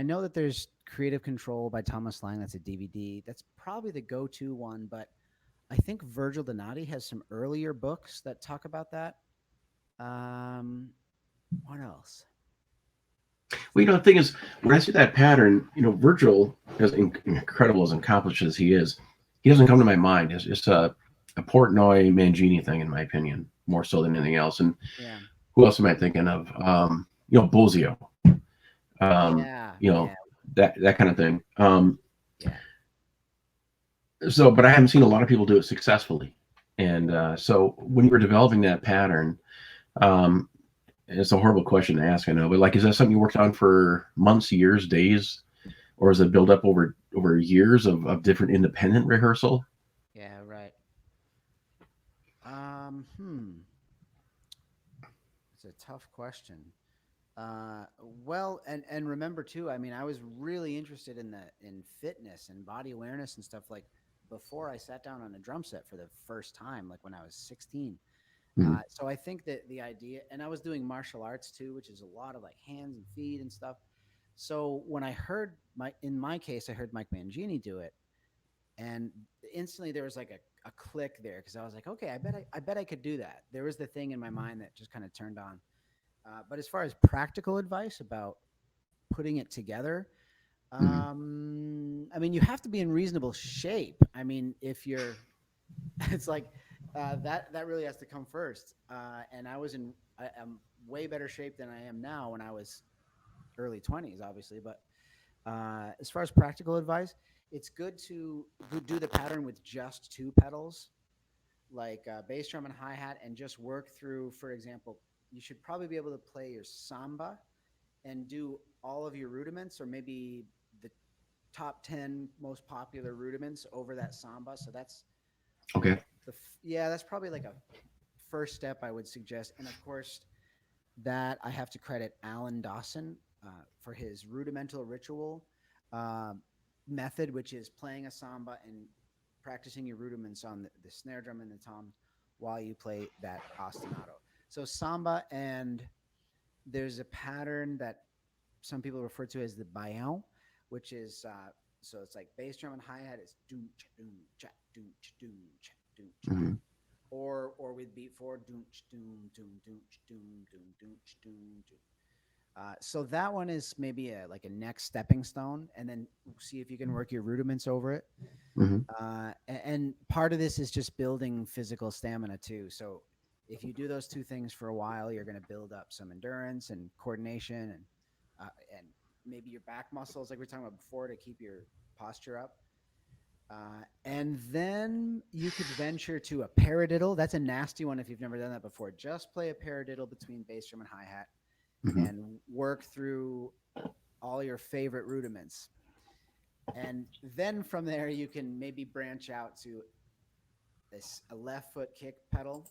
know that there's Creative Control by Thomas Lang. That's a DVD. That's probably the go-to one, but I think Virgil Donati has some earlier books that talk about that. What else? Well, the thing is, when I see that pattern, Virgil, as incredible as accomplished as he is, he doesn't come to my mind. It's a Portnoy Mangini thing, in my opinion, more so than anything else. And Yeah. who else am I thinking of? Bozio. Yeah. That kind of thing. Yeah. So, but I haven't seen a lot of people do it successfully. And so when you were developing that pattern, it's a horrible question to ask, I know, but like, is that something you worked on for months, years, days, or is it built up over years of different independent rehearsal? Yeah, right. It's a tough question. Well, and remember too, I mean, I was really interested in fitness and body awareness and stuff, like before I sat down on a drum set for the first time, like when I was 16. Mhm. So I think that the idea, and I was doing martial arts too, which is a lot of like hands and feet and stuff. So when I heard in my case, I heard Mike Mangini do it, and instantly there was like a click there, because I was like, okay, I bet I could do that. There was the thing in my mind that just kind of turned on. But as far as practical advice about putting it together, Mhm. I mean, you have to be in reasonable shape. I mean, if you're, it's like that really has to come first. And I'm way better shape than I am now when I was early 20s, obviously. But as far as practical advice, it's good to do the pattern with just 2 pedals, like bass drum and hi hat, and just work through. For example, you should probably be able to play your samba and do all of your rudiments, or maybe the top 10 most popular rudiments over that samba. So that's Okay. that's probably like a first step I would suggest. And of course, that I have to credit Alan Dawson for his rudimental ritual uh, method, which is playing a samba and practicing your rudiments on the snare drum and the toms while you play that ostinato. So samba, and there's a pattern that some people refer to as the bayon, which is so it's like bass drum and hi hat is doom cha doom cha doom cha doom cha doom cha, Mhm. or with beat 4 doom doom doom doom doom doom doom doom doom. So that one is maybe like a next stepping stone, and then see if you can work your rudiments over it. Mhm. And part of this is just building physical stamina too. So if you do those 2 things for a while, you're going to build up some endurance and coordination, and maybe your back muscles, like we were talking about before, to keep your posture up. And then you could venture to a paradiddle. That's a nasty one if you've never done that before. Just play a paradiddle between bass drum and hi hat, Mhm. and work through all your favorite rudiments. And then from there, you can maybe branch out to a left foot kick pedal,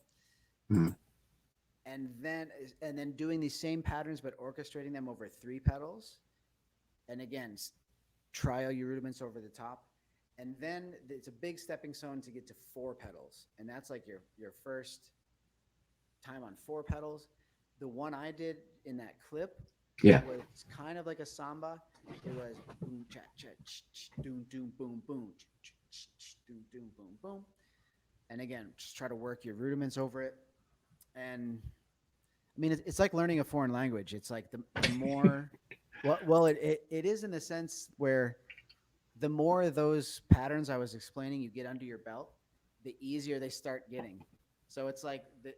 Mhm. and then doing these same patterns but orchestrating them over 3 pedals. And again, try all your rudiments over the top. And then it's a big stepping stone to get to 4 pedals, and that's like your first time on 4 pedals. The one I did in that clip Yeah. was kind of like a samba. It was boom cha cha doom doom boom boom doom doom boom boom. And again, just try to work your rudiments over it. And I mean, it's like learning a foreign language. It's like the more, it is in the sense where the more of those patterns I was explaining you get under your belt, the easier they start getting. So it's like the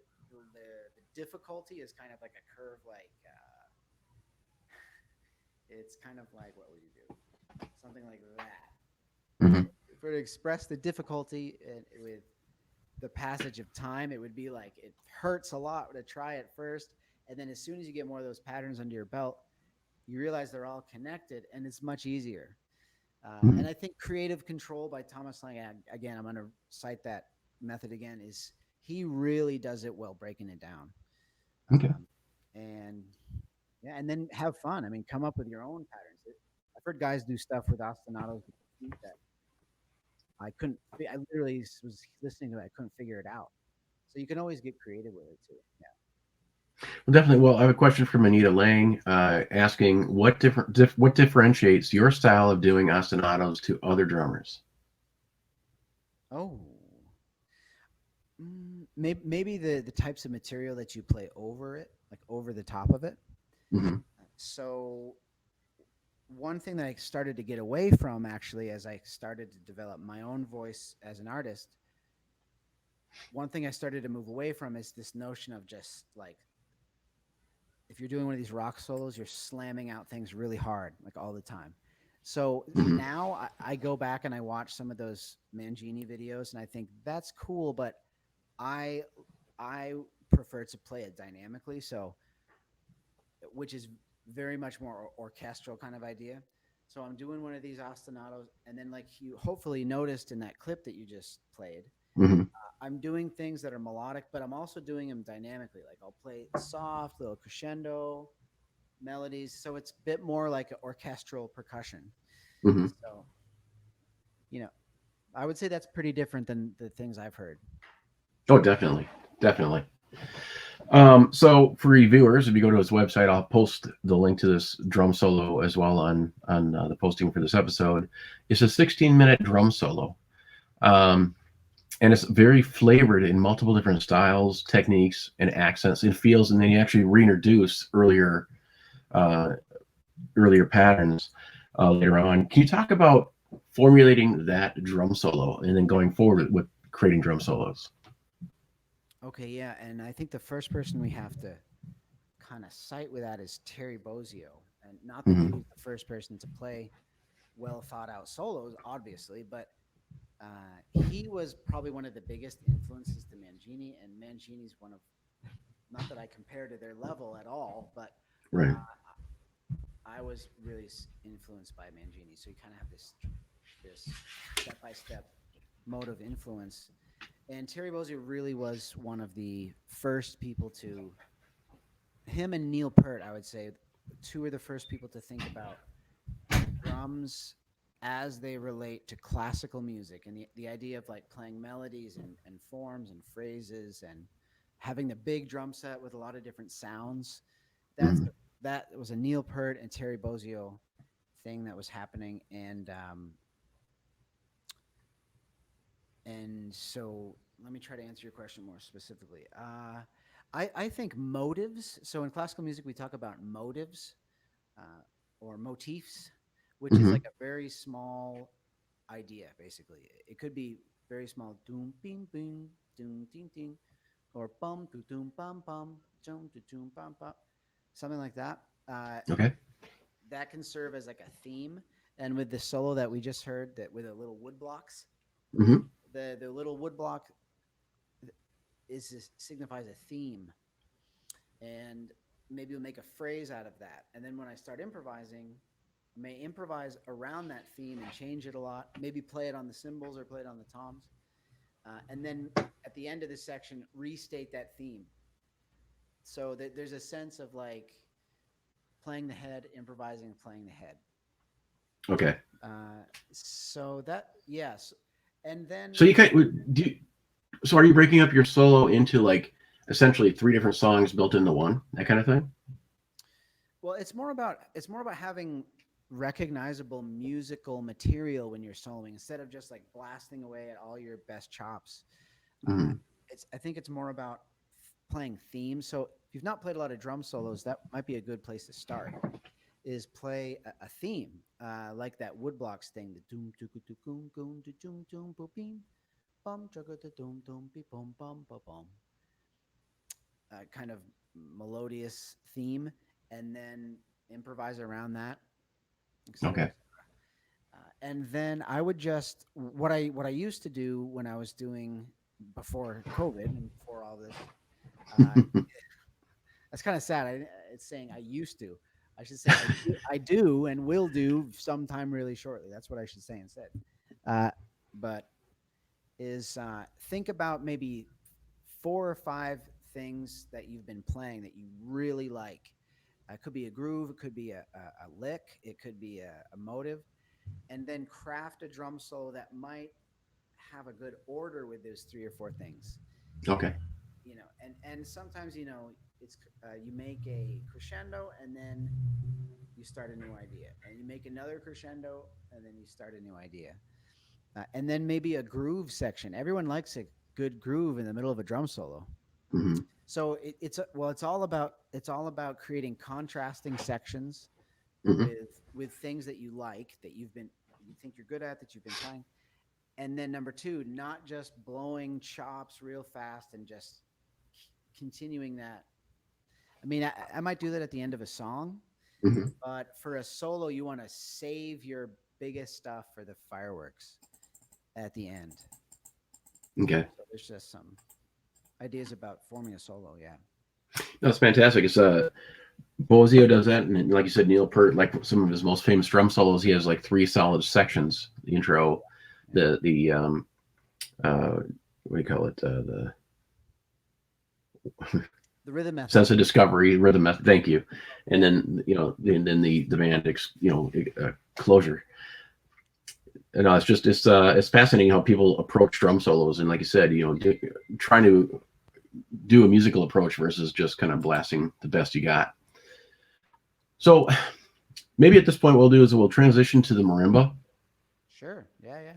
difficulty is kind of like a curve, like it's kind of like, what would you do? Something like that. Mhm. For to express the difficulty with the passage of time, it would be like it hurts a lot to try at first, and then as soon as you get more of those patterns under your belt, you realize they're all connected, and it's much easier. And Mhm. I think Creative Control by Thomas Lang, again, I'm going to cite that method again, is he really does it well, breaking it down. Okay. And yeah, and then have fun. I mean, come up with your own patterns. I've heard guys do stuff with ostinatos with the feet that I literally was listening to it. I couldn't figure it out. So you can always get creative with it too. Yeah. Well, definitely. Well, I have a question from Anita Lang asking what differentiates your style of doing ostinatos to other drummers? Oh, maybe the types of material that you play over it, like over the top of it. Hmm. So one thing that I started to get away from actually as I started to develop my own voice as an artist, one thing I started to move away from is this notion of just like if you're doing one of these rock solos, you're slamming out things really hard, like all the time. So Hmm. now I go back and I watch some of those Mangini videos, and I think that's cool, but I I prefer to play it dynamically. So which is very much more orchestral kind of idea. So I'm doing one of these ostinatos, and then like you hopefully noticed in that clip that you just played, Hmm. I'm doing things that are melodic, but I'm also doing them dynamically. Like I'll play soft, little crescendo melodies, so it's a bit more like orchestral percussion. Hmm. So you know, I would say that's pretty different than the things I've heard. Oh, definitely, definitely. So for reviewers, if you go to his website, I'll post the link to this drum solo as well on the posting for this episode. It's a 16-minute drum solo, um, and it's very flavored in multiple different styles, techniques, and accents and feels. And then you actually reintroduce uh, earlier patterns later on. Can you talk about formulating that drum solo and then going forward with creating drum solos? Okay, yeah, and I think the first person we have to kind of cite with that is Terry Bozzio, and not that he Hmm. was the first person to play well thought out solos, obviously, but he was probably one of the biggest influences to Mangini, and Mangini's one of not that I compare to their level at all, but Right. I was really influenced by Mangini. So you kind of have this step by step mode of influence. And Terry Bozzio really was one of the first people to him and Neil Peart, I would say, two are the first people to think about drums as they relate to classical music and the idea of like playing melodies and forms and phrases and having the big drum set with a lot of different sounds. That's Hmm. that was a Neil Peart and Terry Bozzio thing that was happening, and so let me try to answer your question more specifically. I think motives. So in classical music, we talk about motives or motifs, which is Hmm. like a very small idea, basically. It could be very small, doom, bing, bing, doom, ding, ding, or bum, doo, doom, bum, bum, doom, doo, doom, bum, bum, something like that. Uh, Okay. that can serve as like a theme. And with the solo that we just heard, that with the little wood blocks, Hmm. the little wood block signifies a theme, and maybe we'll make a phrase out of that. And then when I start improvising, I may improvise around that theme and change it a lot. Maybe play it on the cymbals or play it on the toms, and then at the end of this section, restate that theme. So that there's a sense of like playing the head, improvising, playing the head. Okay. So that yes, and then So you kind do. So are you breaking up your solo into like essentially three different songs built into one, that kind of thing? well, it's more about having recognizable musical material when you're soloing instead of just like blasting away at all your best chops. Uh, Hmm. I think it's more about playing themes. So if you've not played a lot of drum solos, that might be a good place to start. Is play a theme like that woodblocks thing, the doom doo doo goom goom doo doom doom boom beam bum chugga da doom doom be bum bum ba bum, kind of melodious theme, and then improvise around that, etc. Okay. And then I would just what I used to do when I was doing before COVID and before all this. Uh, that's kind of sad. It's saying I used to. I should say I do and will do sometime really shortly. That's what I should say instead. Uh, but is think about maybe 4 or 5 things that you've been playing that you really like, It could be a groove, it could be a lick, it could be a motive, and then craft a drum solo that might have a good order with those 3 or 4 things. Okay. You know, and sometimes, you know, it's you make a crescendo and then you start a new idea, and you make another crescendo and then you start a new idea, and then maybe a groove section. Everyone likes a good groove in the middle of a drum solo. Hmm. So it's all about creating contrasting sections Hmm. with things that you like, that you think you're good at, that you've been playing. And then number two, not just blowing chops real fast and just continuing that. I mean, I might do that at the end of a song, Hmm. but for a solo, you want to save your biggest stuff for the fireworks at the end. Okay. So there's just some ideas about forming a solo. Yeah. That's fantastic. It's Bozio does that, and like you said, Neil Peart, like some of his most famous drum solos, he has like 3 solid sections: the intro, the what do you call it? The rhythm method. sense of discovery, rhythm method. Thank you. And then then the band closure. And it's fascinating how people approach drum solos, and like you said, trying to do a musical approach versus just kind of blasting the best you got. So maybe at this point what we'll do is we'll transition to the marimba. Sure. Yeah.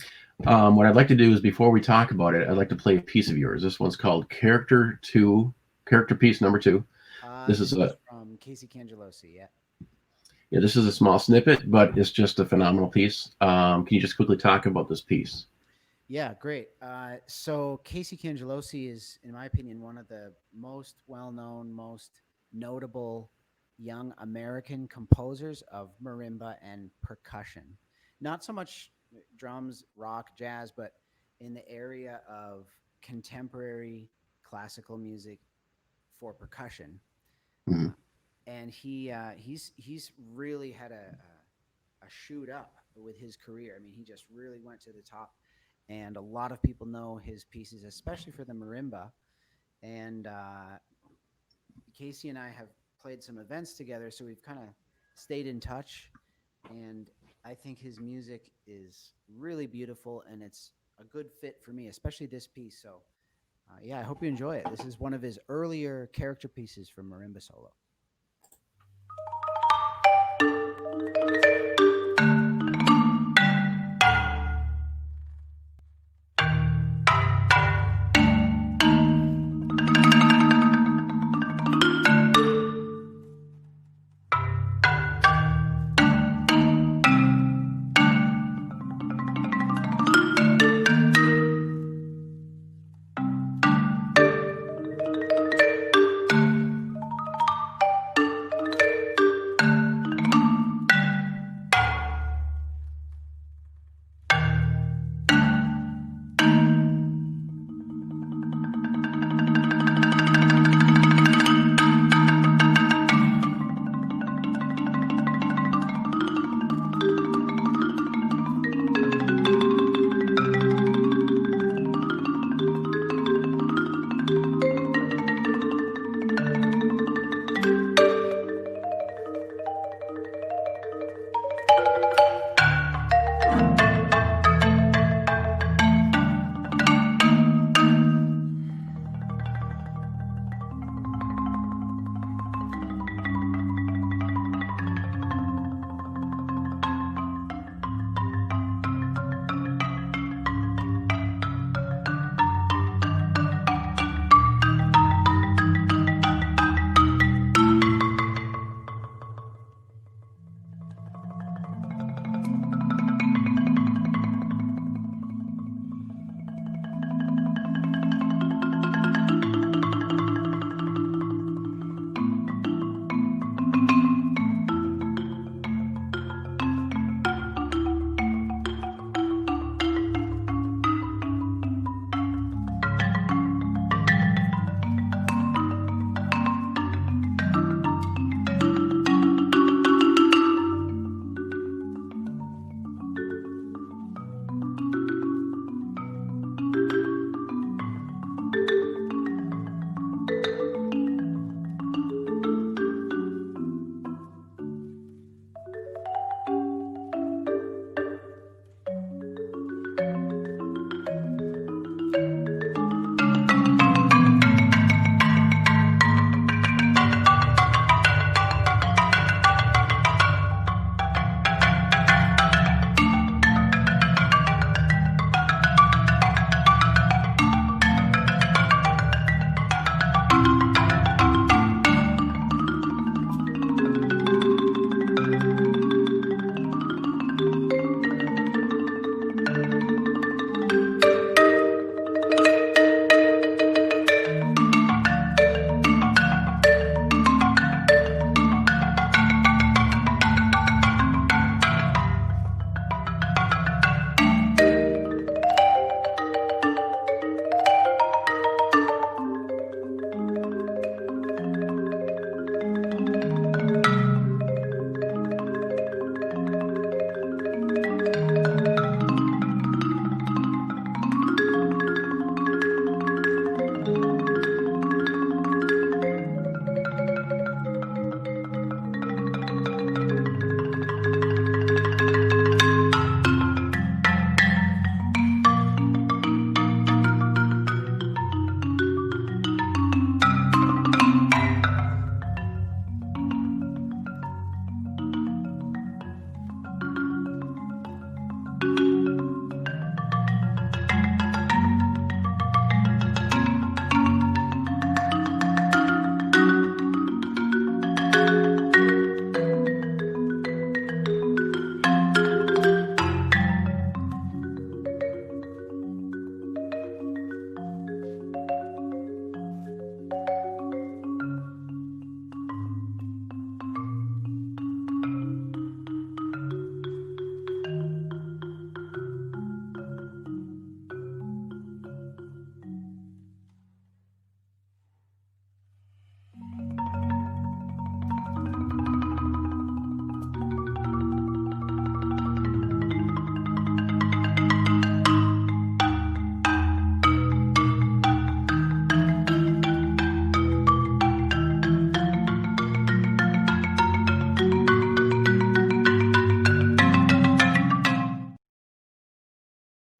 What I'd like to do is, before we talk about it, I'd like to play a piece of yours. This one's called Character Piece Number 2. This is from Casey Candelosi. Yeah. Yeah, this is a small snippet, but it's just a phenomenal piece. Can you just quickly talk about this piece? Yeah, great. So Casey Candelosi is, in my opinion, one of the most well-known, most notable young American composers of marimba and percussion. Not so much drums, rock, jazz, but in the area of contemporary classical music for percussion. Mm-hmm. And he's really had a shoot up with his career. I mean, he just really went to the top, and a lot of people know his pieces, especially for the marimba. And Casey and I have played some events together, so we've kind of stayed in touch. And I think his music is really beautiful, and it's a good fit for me, especially this piece. So, yeah, I hope you enjoy it. This is one of his earlier character pieces for marimba solo.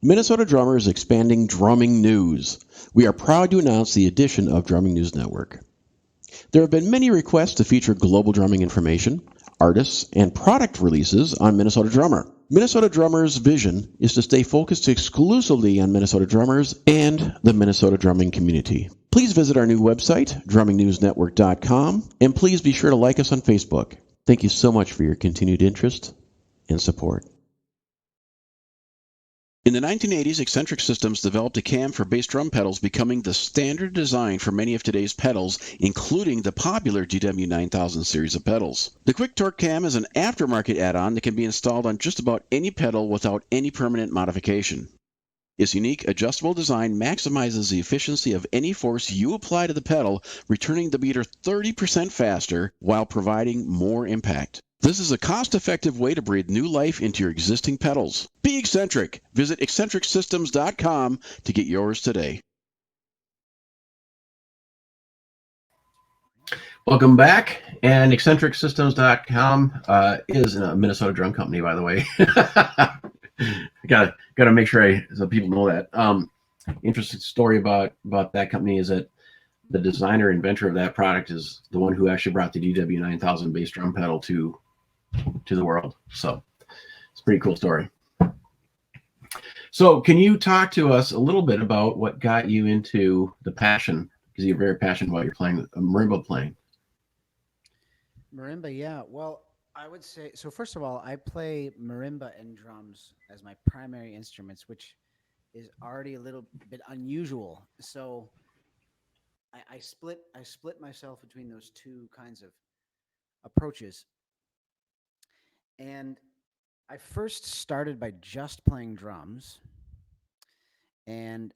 Minnesota Drummer is expanding drumming news. We are proud to announce the addition of Drumming News Network. There have been many requests to feature global drumming information, artists, and product releases on Minnesota Drummer. Minnesota Drummer's vision is to stay focused exclusively on Minnesota drummers and the Minnesota drumming community. Please visit our new website, drummingnewsnetwork.com, and please be sure to like us on Facebook. Thank you so much for your continued interest and support. In the 1980s, Eccentric Systems developed a cam for bass drum pedals, becoming the standard design for many of today's pedals, including the popular GW9000 series of pedals. The Quick Torque cam is an aftermarket add-on that can be installed on just about any pedal without any permanent modification. Its unique adjustable design maximizes the efficiency of any force you apply to the pedal, returning the beater 30% faster while providing more impact. This is a cost-effective way to breathe new life into your existing pedals. Be eccentric. Visit eccentricsystems.com to get yours today. Welcome back. And eccentricsystems.com is a Minnesota drum company, by the way. Gotta make sure so people know that. Interesting story about that company is that the designer inventor of that product is the one who actually brought the DW9000 bass drum pedal to the world. So it's a pretty cool story. So can you talk to us a little bit about what got you into the passion, because you're very passionate about your playing marimba playing? Marimba, yeah. Well, I would say so. First of all, I play marimba and drums as my primary instruments, which is already a little bit unusual. So I split myself between those two kinds of approaches. And I first started by just playing drums. And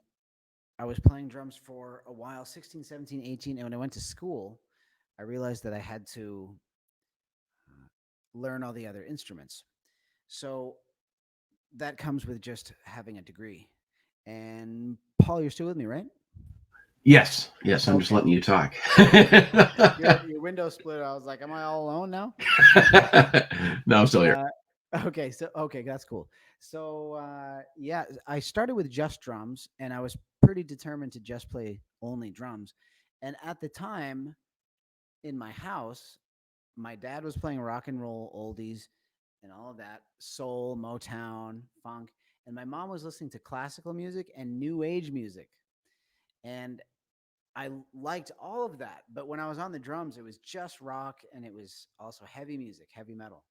I was playing drums for a while, 16, 17, 18. And when I went to school, I realized that I had to learn all the other instruments. So that comes with just having a degree. And Paul, you're still with me, right? Yes. I'm just letting you talk. Your window split. I was like, am I all alone now? No, I'm still here. Okay, that's cool. So yeah, I started with just drums, and I was pretty determined to just play only drums. And at the time, in my house, my dad was playing rock and roll oldies and all of that, soul, Motown, funk, and my mom was listening to classical music and new age music. And I liked all of that, but when I was on the drums, it was just rock and it was also heavy music, heavy metal.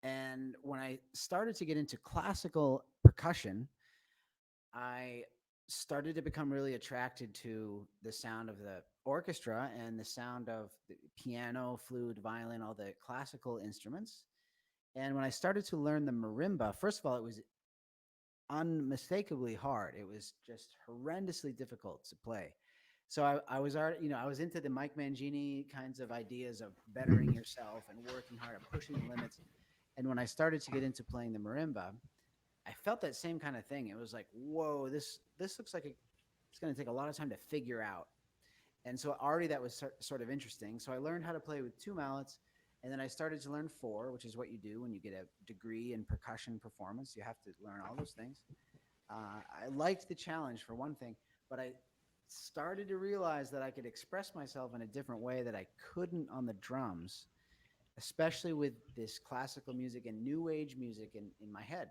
And when I started to get into classical percussion, I started to become really attracted to the sound of the orchestra and the sound of the piano, flute, violin, all the classical instruments. And when I started to learn the marimba, first of all, it was unmistakably hard. It was just horrendously difficult to play. So I was already, I was into the Mike Mangini kinds of ideas of bettering yourself and working hard and pushing the limits. And when I started to get into playing the marimba, I felt that same kind of thing. It was like, whoa, this looks like it's going to take a lot of time to figure out. And so already that was sort of interesting. So I learned how to play with two mallets, and then I started to learn four, which is what you do when you get a degree in percussion performance. You have to learn all those things. I liked the challenge for one thing, but I started to realize that I could express myself in a different way that I couldn't on the drums, especially with this classical music and new age music in my head.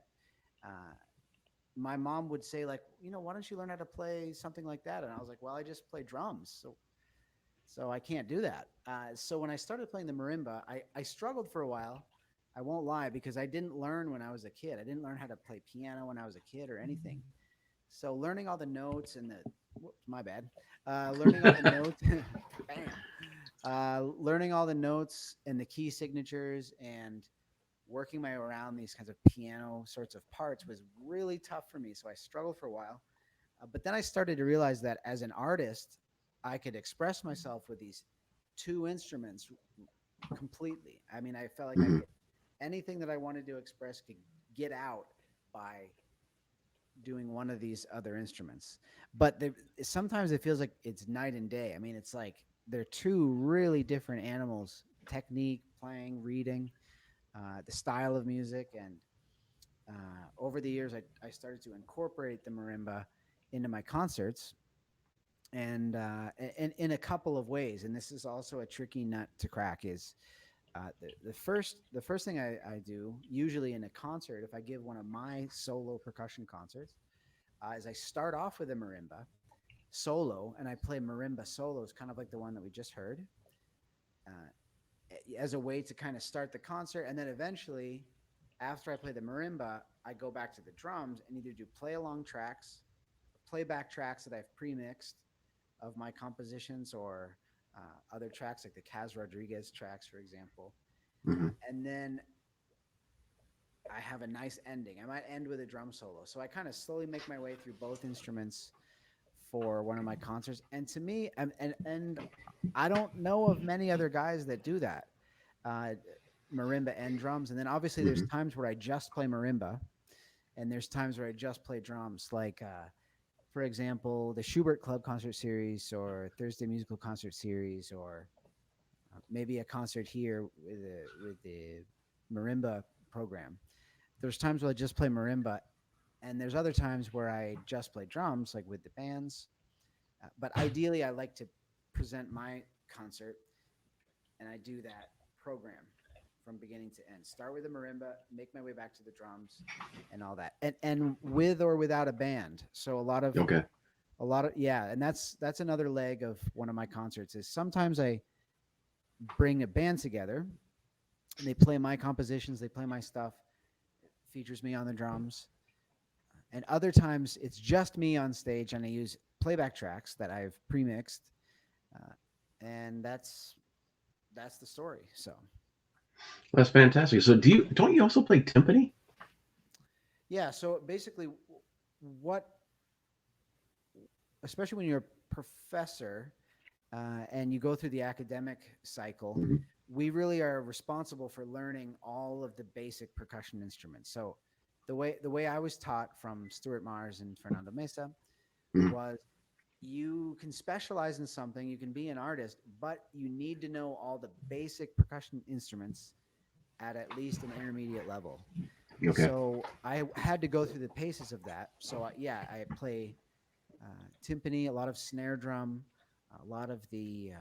Uh, my mom would say like, why don't you learn how to play something like that? And I was like, well, I just play drums. So I can't do that. So when I started playing the marimba, I struggled for a while. I won't lie, because I didn't learn when I was a kid. I didn't learn how to play piano when I was a kid or anything. So learning all the notes and whoops, my bad. Learning all the notes, bam. Learning all the notes and the key signatures and working my way around these kinds of piano sorts of parts was really tough for me. So I struggled for a while. But then I started to realize that as an artist, I could express myself with these two instruments completely. I mean, I felt like anything that I wanted to express could get out by doing one of these other instruments. But sometimes it feels like it's night and day. I mean, it's like they're two really different animals: technique, playing, reading, the style of music, and over the years, I started to incorporate the marimba into my concerts, and in a couple of ways. And this is also a tricky nut to crack. Is the first thing I do usually in a concert, if I give one of my solo percussion concerts, is I start off with a marimba solo, and I play marimba solos, kind of like the one that we just heard, as a way to kind of start the concert. And then eventually, after I play the marimba, I go back to the drums and either do play along tracks, playback tracks that I've pre-mixed of my compositions, or other tracks like the Kaz Rodriguez tracks, for example. And then I have a nice ending. I might end with a drum solo. So I kind of slowly make my way through both instruments for one of my concerts. And to me, and I don't know of many other guys that do that, marimba and drums. And then obviously there's times where I just play marimba, and there's times where I just play drums, like for example, the Schubert Club concert series, or Thursday Musical Concert Series, or maybe a concert here with the marimba program. There's times where I just play marimba, and there's other times where I just play drums, like with the bands. But ideally, I like to present my concert, and I do that program from beginning to end. Start with the marimba, make my way back to the drums, and all that, and with or without a band. So a lot of yeah, and that's another leg of one of my concerts. Is sometimes I bring a band together, and they play my compositions, they play my stuff, it features me on the drums. And other times it's just me on stage, and I use playback tracks that I've pre-mixed, and that's the story. So That's fantastic. So don't you also play timpani? yeah, so basically, what, especially when you're a professor, and you go through the academic cycle, we really are responsible for learning all of the basic percussion instruments. So the way I was taught from Stuart Mars and Fernando Mesa was, you can specialize in something, you can be an artist, but you need to know all the basic percussion instruments at least an intermediate level. Okay. So I had to go through the paces of that. So I play timpani, a lot of snare drum, a lot of the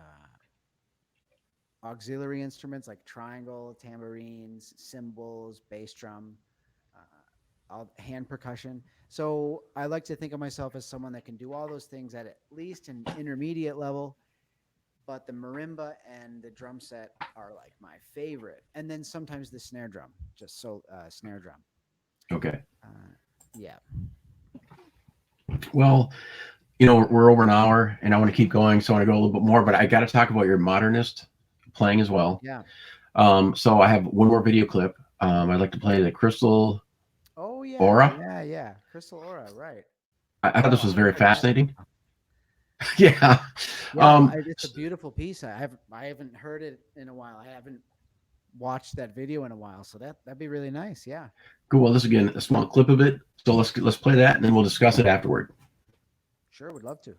auxiliary instruments like triangle, tambourines, cymbals, bass drum, hand percussion. So I like to think of myself as someone that can do all those things at least an intermediate level. But the marimba and the drum set are like my favorite. And then sometimes the snare drum, snare drum. Okay. Yeah. Well, we're over an hour, and I want to keep going, so I want to go a little bit more, but I got to talk about your modernist playing as well. Yeah. So I have one more video clip. I'd like to play the Crystal Aura. Yeah. Crystal Aura, right. I thought this was very fascinating. Yeah. It's a beautiful piece. I haven't heard it in a while. I haven't watched that video in a while, so that'd be really nice. Yeah. Cool. Well, this is, again, a small clip of it. So let's play that, and then we'll discuss it afterward. Sure, would love to.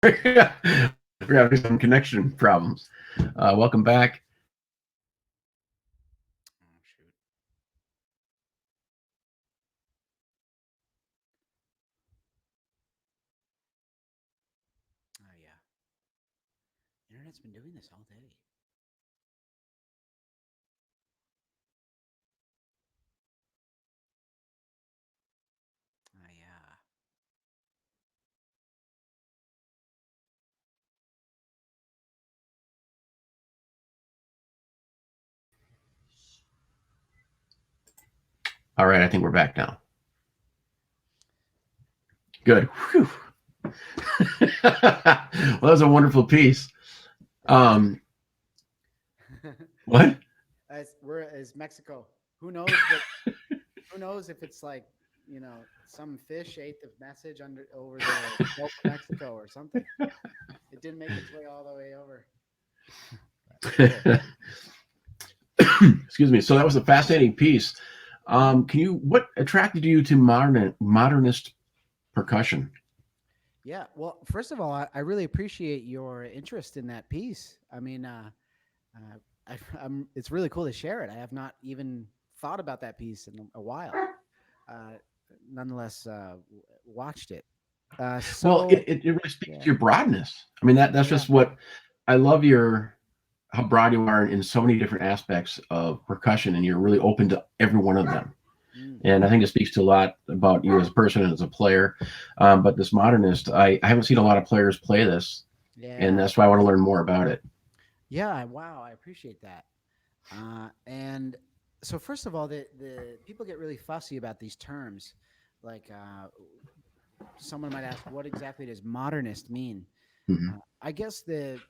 We're having some connection problems. Welcome back. Oh shoot. Oh yeah. Internet's been doing this all day. Oh yeah. All right, I think we're back now. Good. Whew. Well, that was a wonderful piece. Um, what? As Mexico. Who knows what? Who knows if it's like some fish ate the message over the Gulf of Mexico or something. It didn't make its way all the way over. Cool. Excuse me. So that was a fascinating piece. What attracted you to modernist percussion? Yeah. Well, first of all, I really appreciate your interest in that piece. I mean, it's really cool to share it. I have not even thought about that piece in a while. Uh, Nonetheless, watched it. Well, So it really speaks to yeah, your broadness. I mean, that's yeah. just what I love your how broad you are in so many different aspects of percussion, and you're really open to every one of them. Mm, And I think it speaks to a lot about you as a person and as a player. But this modernist, I haven't seen a lot of players play this, and yeah, that's why I want to learn more about it. yeah. Wow, I appreciate that. And so, first of all, the people get really fussy about these terms. Like, someone might ask, "What exactly does modernist mean?" Hmm. I guess the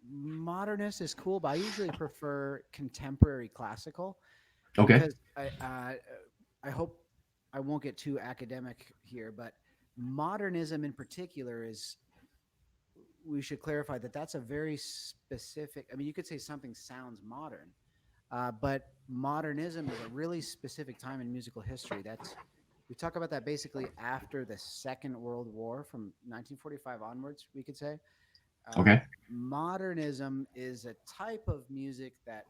modernist is cool, but I usually prefer contemporary classical Okay. because I hope I won't get too academic here, but modernism in particular is we should clarify that that's a very specific. I mean, you could say something sounds modern, but modernism is a really specific time in musical history. That's we talk about that basically after the Second World War, from 1945 onwards. We could say uh, Okay. modernism is a type of music that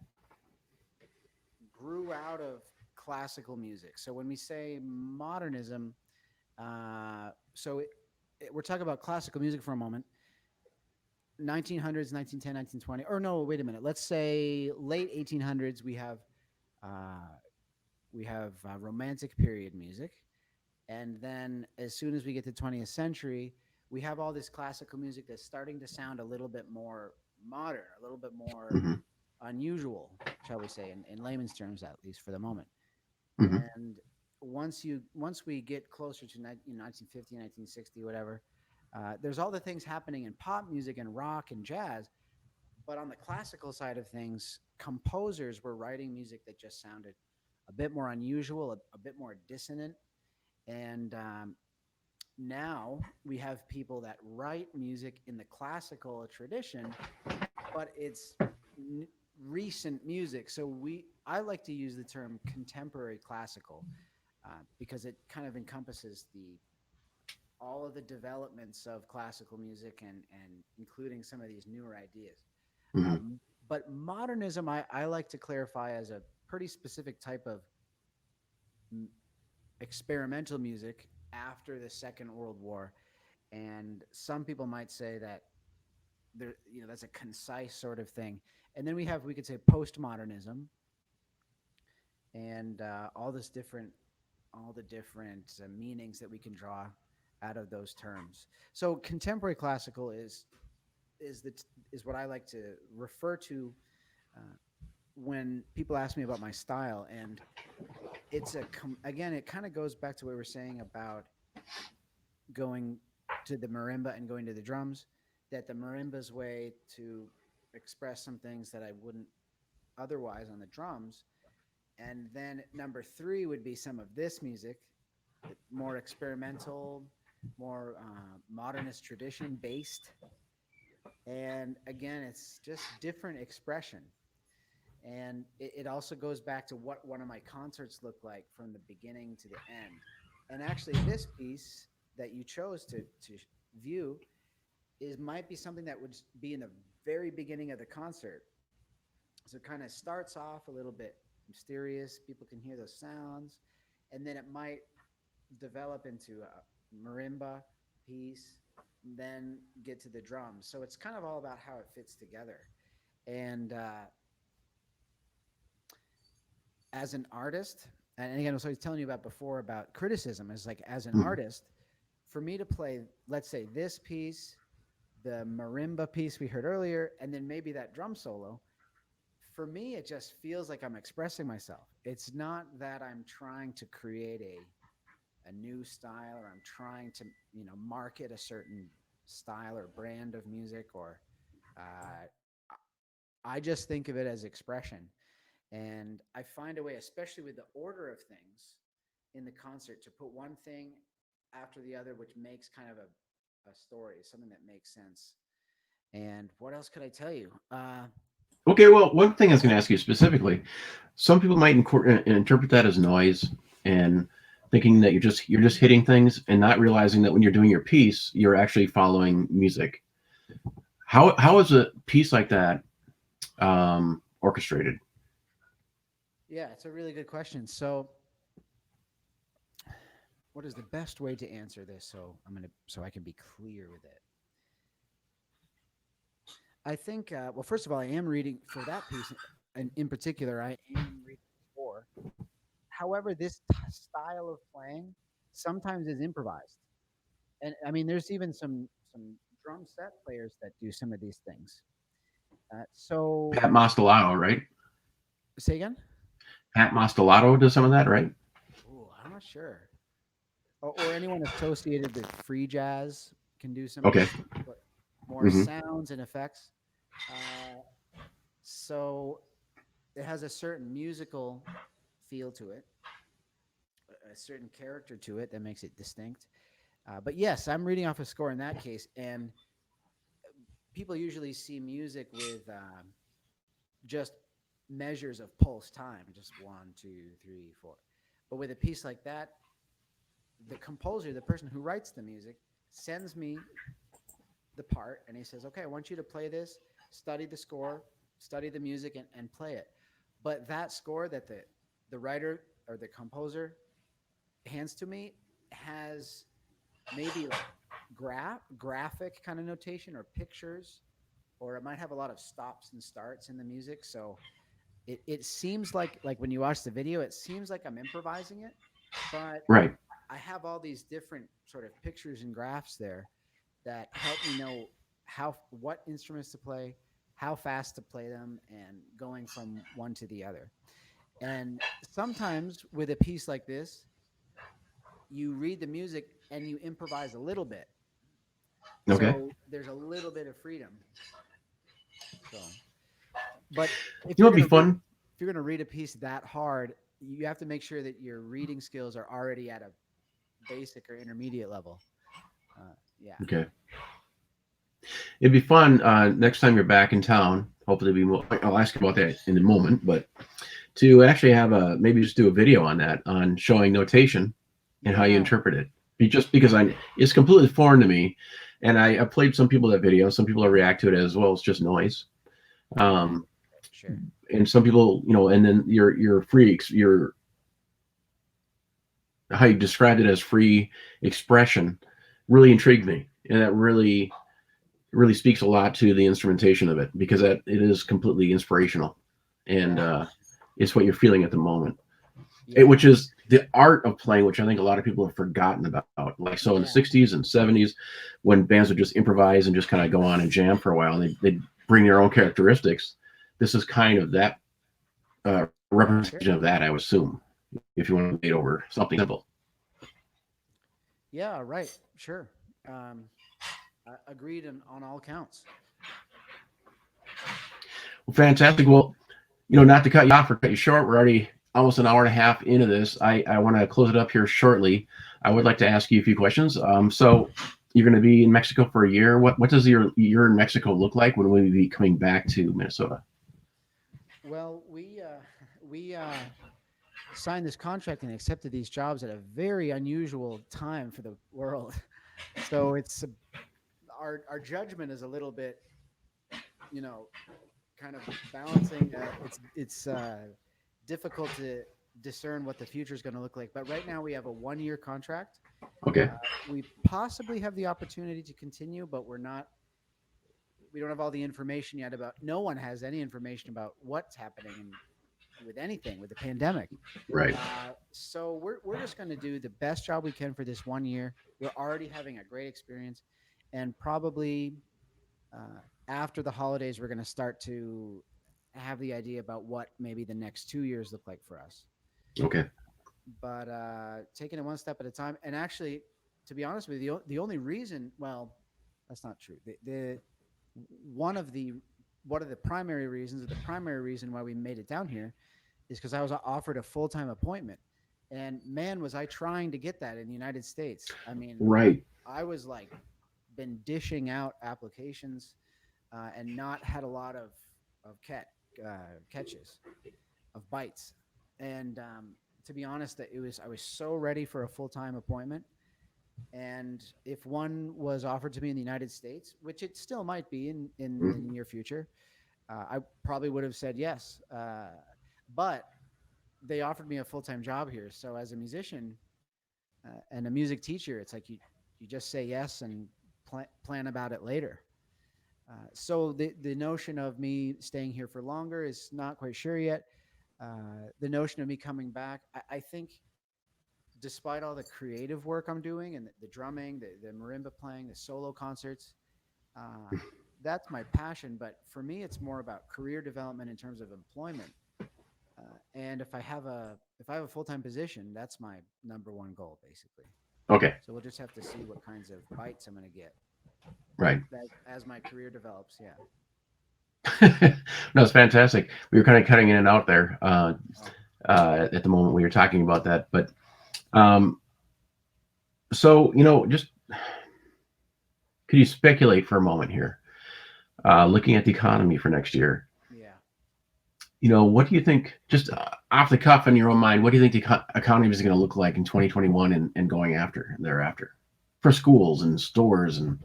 grew out of classical music. So when we say modernism, we're talking about classical music for a moment. 1900s, 1910, 1920, or no, wait a minute. Let's say late 1800s. Uh, we have romantic period music, and then as soon as we get to 20th century, we have all this classical music that's starting to sound a little bit more modern, a little bit more Hmm. unusual, shall we say, in layman's terms, at least for the moment. Hmm. And once we get closer to 1950, 1960, whatever, there's all the things happening in pop music and rock and jazz. But on the classical side of things, composers were writing music that just sounded a bit more unusual, a bit more dissonant. And now we have people that write music in the classical tradition, but it's n- recent music. So I like to use the term contemporary classical because it kind of encompasses the all of the developments of classical music and including some of these newer ideas. Hmm. But modernism, I like to clarify as a pretty specific type of m- experimental music after the Second World War. And some people might say that that's a concise sort of thing. And then we could say postmodernism, and all the different meanings that we can draw out of those terms. So contemporary classical is the is what I like to refer to uh, when people ask me about my style. And again, it kind of goes back to what we were saying about going to the marimba and going to the drums. That the marimba's way to express some things that I wouldn't otherwise on the drums. And then number three would be some of this music, more experimental, more modernist tradition based. And again, it's just different expression. And it also goes back to what one of my concerts look like from the beginning to the end. And actually, this piece that you chose to view might be something that would be in the very beginning of the concert. So it kind of starts off a little bit mysterious. People can hear those sounds, and then it might develop into a marimba piece, then get to the drums. So it's kind of all about how it fits together. And as an artist, and again, I was always telling you about before about criticism, is like as an artist, for me to play, let's say this piece, the marimba piece we heard earlier, and then maybe that drum solo, for me, it just feels like I'm expressing myself. It's not that I'm trying to create a new style, or I'm trying to, market a certain style or brand of music, or I just think of it as expression. And I find a way, especially with the order of things in the concert, to put one thing after the other, which makes kind of a story, something that makes sense. And what else could I tell you? Okay, well, one thing I was going to ask you specifically, some people might interpret that as noise and thinking that you're just hitting things and not realizing that when you're doing your piece, you're actually following music. How is a piece like that orchestrated? Yeah, it's a really good question. So, what is the best way to answer this? So I can be clear with it. I think. Well, first of all, I am reading for that piece, and in particular, I am reading score. However, this style of playing sometimes is improvised, and I mean, there's even some drum set players that do some of these things. So Pat Mostellato, right? say again. Pat Mostellato does some of that, right? Oh, I'm not sure. Or anyone associated with free jazz can do some of Okay. this stuff, but more Hmm. sounds and effects. Uh, so it has a certain musical feel to it, a certain character to it that makes it distinct. But yes, I'm reading off a score in that case, and people usually see music with just measures of pulse time, just 1, 2, 3, 4. But with a piece like that, the composer, the person who writes the music, sends me the part, and he says, okay, I want you to play this, study the score, study the music, and play it. But that score that the writer or the composer hands to me has maybe like graphic kind of notation, or pictures, or it might have a lot of stops and starts in the music. So it seems like when you watch the video, it seems like I'm improvising it, but Right. I have all these different sort of pictures and graphs there that help me know what instruments to play, how fast to play them, and going from one to the other. And sometimes with a piece like this, you read the music and you improvise a little bit. Okay. So there's a little bit of freedom. So, but if You know you're what'd be going to read fun? if you're going to read a piece that hard, you have to make sure that your reading skills are already at a basic or intermediate level. Yeah. Okay. It'd be fun next time you're back in town. Hopefully, I'll ask you about that in a moment, but to actually have maybe just do a video on that, on showing notation and how you Yeah. interpret it. Just because it's completely foreign to me, and I played some people that video. Some people react to it as well. It's just noise. Yeah. Um, Sure. and some people, and then your freaks, your how you described it as free expression, really intrigued me, and that really speaks a lot to the instrumentation of it, because it is completely inspirational, and Yeah. it's what you're feeling at the moment. Yeah. Which is the art of playing, which I think a lot of people have forgotten about. Like, so in the Yeah. 60s and 70s, when bands would just improvise and just kind of go on and jam for a while, and they'd bring their own characteristics. This is kind of that Sure. representation of that, I would assume, if you want to make it over something simple. Yeah. Right. Sure. Um, Agreed on all counts. Well, fantastic. Well, not to cut you off or cut you short, we're already almost an hour and a half into this. I want to close it up here shortly. I would like to ask you a few questions. So you're going to be in Mexico for a year. What does your year in Mexico look like? When will we be coming back to Minnesota? Well, we signed this contract and accepted these jobs at a very unusual time for the world. So our judgment is a little bit, kind of balancing. It's difficult to discern what the future is going to look like. But right now we have a 1-year contract. Okay. We possibly have the opportunity to continue, but we don't have all the information yet about. No one has any information about what's happening with anything with the pandemic. Right. So we're just going to do the best job we can for this 1 year. We're already having a great experience, and probably after the holidays, we're going to start to have the idea about what maybe the next 2 years look like for us. Okay. But taking it one step at a time. And actually, to be honest with you, the only reason, well, that's not true. One of the primary reasons, or the primary reason why we made it down here, is because I was offered a full-time appointment, and man, was I trying to get that in the United States. I mean, Right. I was like been dishing out applications and not had a lot of catches, of bites. And to be honest, I was so ready for a full-time appointment. And if one was offered to me in the United States, which it still might be in the near future, I probably would have said yes. But they offered me a full-time job here. So as a musician and a music teacher, it's like you just say yes and plan about it later. So the notion of me staying here for longer is not quite sure yet. The notion of me coming back, I think, despite all the creative work I'm doing and the drumming, the marimba playing, the solo concerts, that's my passion. But for me, it's more about career development in terms of employment. And if I have a full-time position, that's my number one goal, basically. Okay. So we'll just have to see what kinds of bites I'm going to get. Right. As my career develops, yeah. No, it's fantastic. We were kind of cutting in and out there at the moment we were talking about that, but so just could you speculate for a moment here, looking at the economy for next year? Yeah. What do you think, just off the cuff in your own mind, what do you think the economy is going to look like in 2021 and going after and thereafter for schools and stores and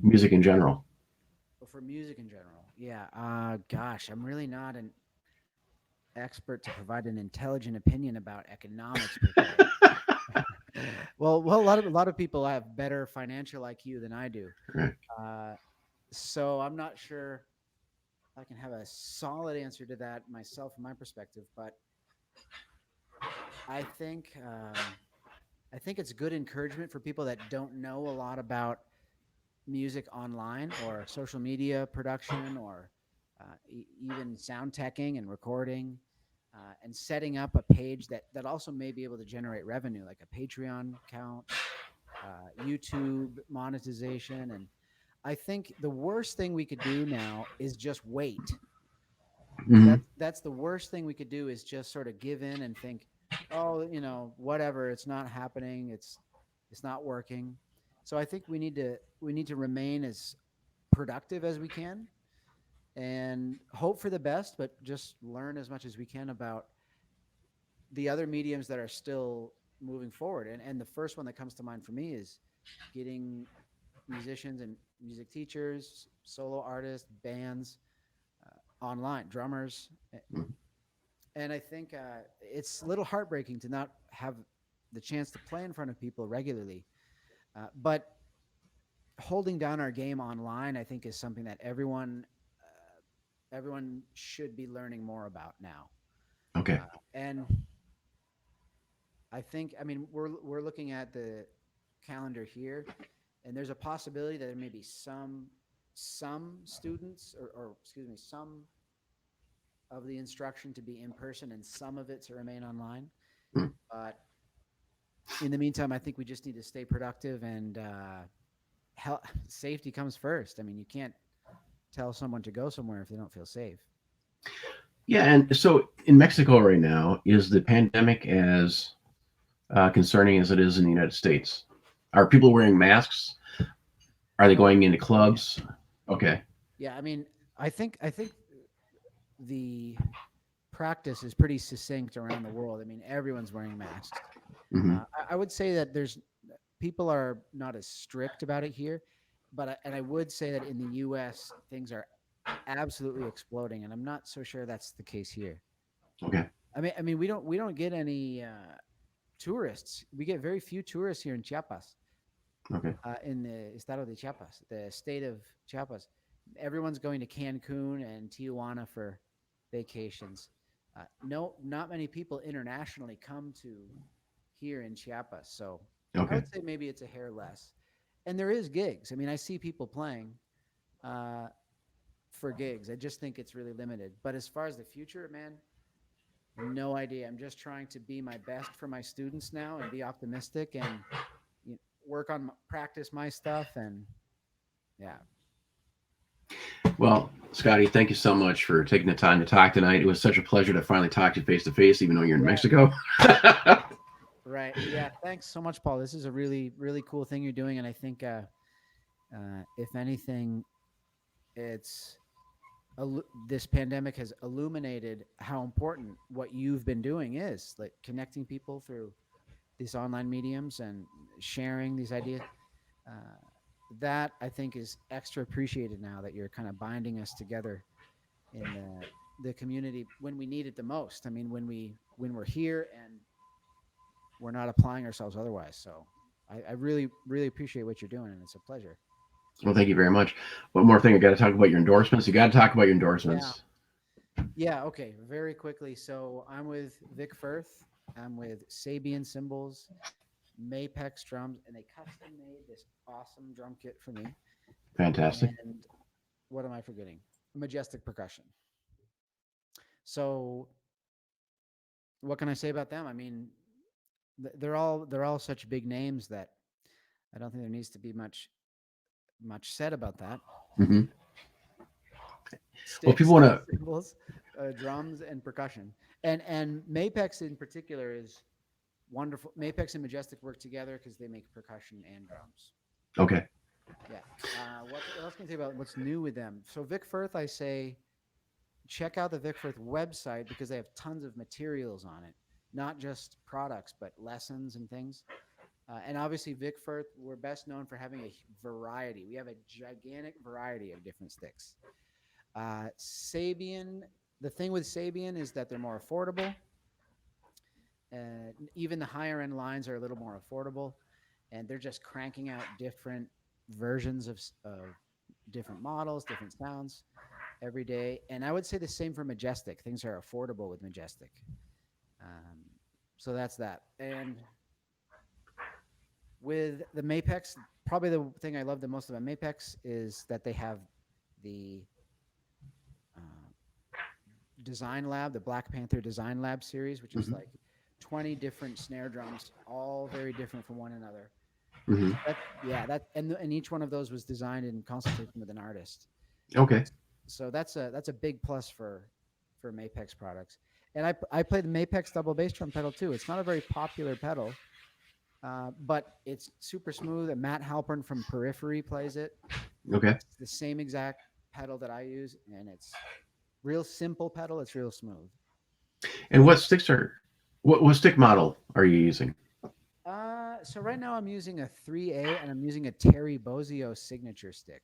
music in general? For music in general, yeah. Gosh, I'm really not an expert to provide an intelligent opinion about economics. well, a lot of people have better financial IQ than I do. Right. So I'm not sure I can have a solid answer to that myself from my perspective, but I think it's good encouragement for people that don't know a lot about music online or social media production or even sound teching and recording, and setting up a page that also may be able to generate revenue, like a Patreon account, YouTube monetization. And I think the worst thing we could do now is just wait. Mm-hmm. That's the worst thing we could do, is just sort of give in and think, oh, whatever, it's not happening, it's not working. So I think we need to remain as productive as we can and hope for the best, but just learn as much as we can about the other mediums that are still moving forward. And the first one that comes to mind for me is getting musicians and music teachers, solo artists, bands, online, drummers. And I think it's a little heartbreaking to not have the chance to play in front of people regularly. But holding down our game online, I think, is something that everyone should be learning more about now. Okay. And I think, we're looking at the calendar here, and there's a possibility that there may be some students, or excuse me, some of the instruction to be in person and some of it to remain online. Mm. But in the meantime, I think we just need to stay productive, and safety comes first. You can't tell someone to go somewhere if they don't feel safe. Yeah, and so in Mexico right now, is the pandemic as concerning as it is in the United States? Are people wearing masks? Are they going into clubs? Okay. Yeah, I think the practice is pretty succinct around the world. Everyone's wearing masks. Mm-hmm. I would say that people are not as strict about it here, and I would say that in the U.S. things are absolutely exploding, and I'm not so sure that's the case here. Okay. I mean, we don't get any tourists. We get very few tourists here in Chiapas, Okay. in the Estado de Chiapas, the state of Chiapas. Everyone's going to Cancun and Tijuana for vacations. No, not many people internationally come to here in Chiapas. So I Okay. would say maybe it's a hair less. And there is gigs. I mean, I see people playing uh, for gigs. I just think it's really limited. But as far as the future, man, no idea. I'm just trying to be my best for my students now and be optimistic and work on practice my stuff. And yeah. Well, Scotty, thank you so much for taking the time to talk tonight. It was such a pleasure to finally talk to you face to face, even though you're in Yeah. Mexico. Right. Yeah. Thanks so much, Paul. This is a really, really cool thing you're doing. And I think, if anything, it's this pandemic has illuminated how important what you've been doing is, like connecting people through these online mediums and sharing these ideas. Uh, that I think is extra appreciated now that you're kind of binding us together in the community when we need it the most. I mean, when we're here and we're not applying ourselves otherwise. So I really, really appreciate what you're doing, and it's a pleasure. Well, thank you very much. One more thing, I got to talk about your endorsements. You got to talk about your Yeah. endorsements. Yeah. Okay. Very quickly. So I'm with Vic Firth. I'm with Sabian cymbals, Mapex drums, and they custom made this awesome drum kit for me. Fantastic. And what am I forgetting? Majestic Percussion. So what can I say about them? I mean, they're all such big names that I don't think there needs to be much said about that. Hmm. Well, Sticks, people want to. cymbals, drums, and percussion. And Mapex in particular is wonderful. Mapex and Majestic work together because they make percussion and drums. Okay. Yeah. What else can I say about what's new with them? So Vic Firth, I say, check out the Vic Firth website because they have tons of materials on it, not just products, but lessons and things. And obviously, Vic Firth, we're best known for having a variety. We have a gigantic variety of different sticks. Sabian, the thing with Sabian is that they're more affordable. Even the higher end lines are a little more affordable, and they're just cranking out different versions of different models, different sounds every day. And I would say the same for Majestic. Things are affordable with Majestic. Um, so that's that. And with the Mapex, probably the thing I love the most about Mapex is that they have the Design Lab, the Black Panther Design Lab series, which is like 20 different snare drums, all very different from one another. Hmm. And each one of those was designed in consultation with an artist. Okay. So that's a big plus for Mapex products. And I play the Mapex double bass drum pedal too. It's not a very popular pedal, but it's super smooth. And Matt Halpern from Periphery plays it. Okay. It's the same exact pedal that I use, and it's real simple pedal. It's real smooth. And what sticks are, what stick model are you using? So right now I'm using a 3A, and I'm using a Terry Bozzio signature stick.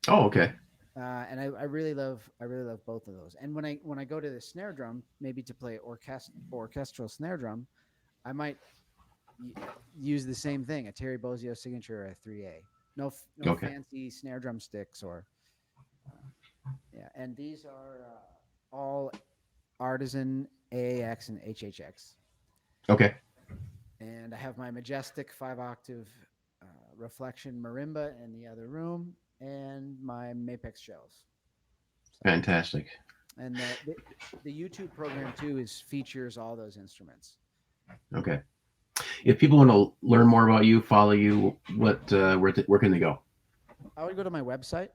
Oh, okay. And I really love both of those. And when I go to the snare drum, maybe to play orchestral snare drum, I might use the same thing, a Terry Bozzio signature or a 3A. No Okay. fancy snare drum sticks or yeah. And these are all artisan AAX and HHX. Okay. And I have my Majestic 5-octave reflection marimba in the other room, and my Mapex shells. So, Fantastic. and the YouTube program too features all those instruments. Okay. If people want to learn more about you, follow you, where can they go? I would go to my website,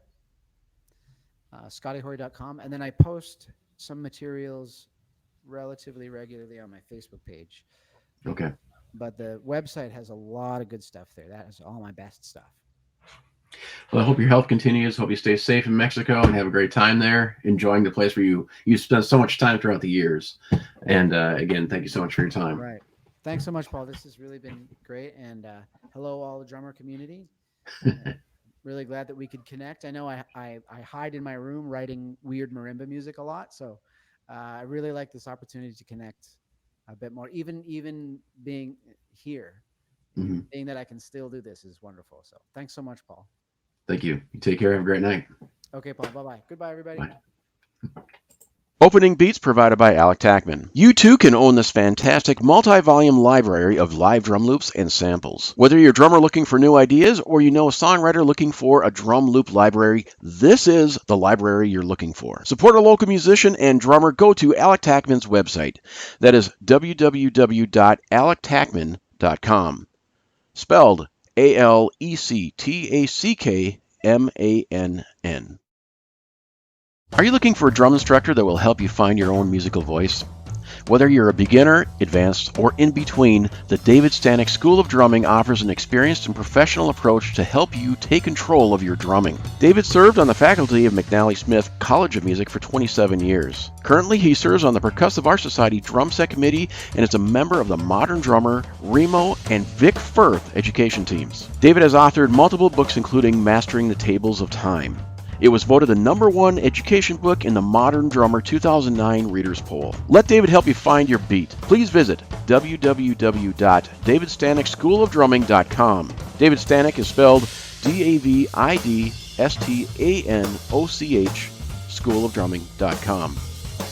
scottyhorey.com, and then I post some materials relatively regularly on my Facebook page. Okay. But the website has a lot of good stuff there. That is all my best stuff. Well, I hope your health continues. Hope you stay safe in Mexico and have a great time there, enjoying the place where you spent so much time throughout the years. And again, thank you so much for your time. Right. Thanks so much, Paul. This has really been great. And hello, all the drummer community. Really glad that we could connect. I know I hide in my room writing weird marimba music a lot, so I really like this opportunity to connect a bit more. Even being here, Mm-hmm. being that I can still do this is wonderful. So thanks so much, Paul. Thank you. You take care. Have a great night. Okay, Paul. Bye-bye. Goodbye, everybody. Bye. Opening beats provided by Alec Tackman. You too can own this fantastic multi-volume library of live drum loops and samples. Whether you're a drummer looking for new ideas or you know a songwriter looking for a drum loop library, this is the library you're looking for. Support a local musician and drummer. Go to Alec Tackman's website. That is www.alectackman.com. Spelled ALECTACKMANN. Are you looking for a drum instructor that will help you find your own musical voice? Whether you're a beginner, advanced, or in between, the David Stanek School of Drumming offers an experienced and professional approach to help you take control of your drumming. David served on the faculty of McNally Smith College of Music for 27 years. Currently, he serves on the Percussive Art Society Drum Set Committee and is a member of the Modern Drummer, Remo, and Vic Firth education teams. David has authored multiple books including Mastering the Tables of Time. It was voted the #1 education book in the Modern Drummer 2009 Readers Poll. Let David help you find your beat. Please visit www.davidstanekschoolofdrumming.com. David Stanek is spelled DAVIDSTANOCH, schoolofdrumming.com.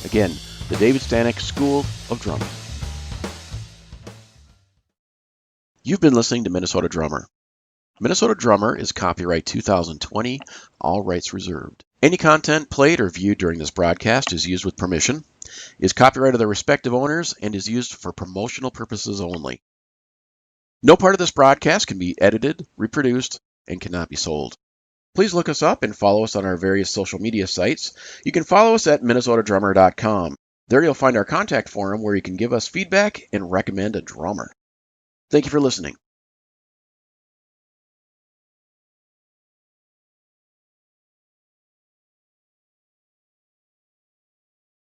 Again, the David Stanek School of Drumming. You've been listening to Minnesota Drummer. Minnesota Drummer is copyright 2020, all rights reserved. Any content played or viewed during this broadcast is used with permission, is copyright of the respective owners, and is used for promotional purposes only. No part of this broadcast can be edited, reproduced, and cannot be sold. Please look us up and follow us on our various social media sites. You can follow us at minnesotadrummer.com. There you'll find our contact forum where you can give us feedback and recommend a drummer. Thank you for listening.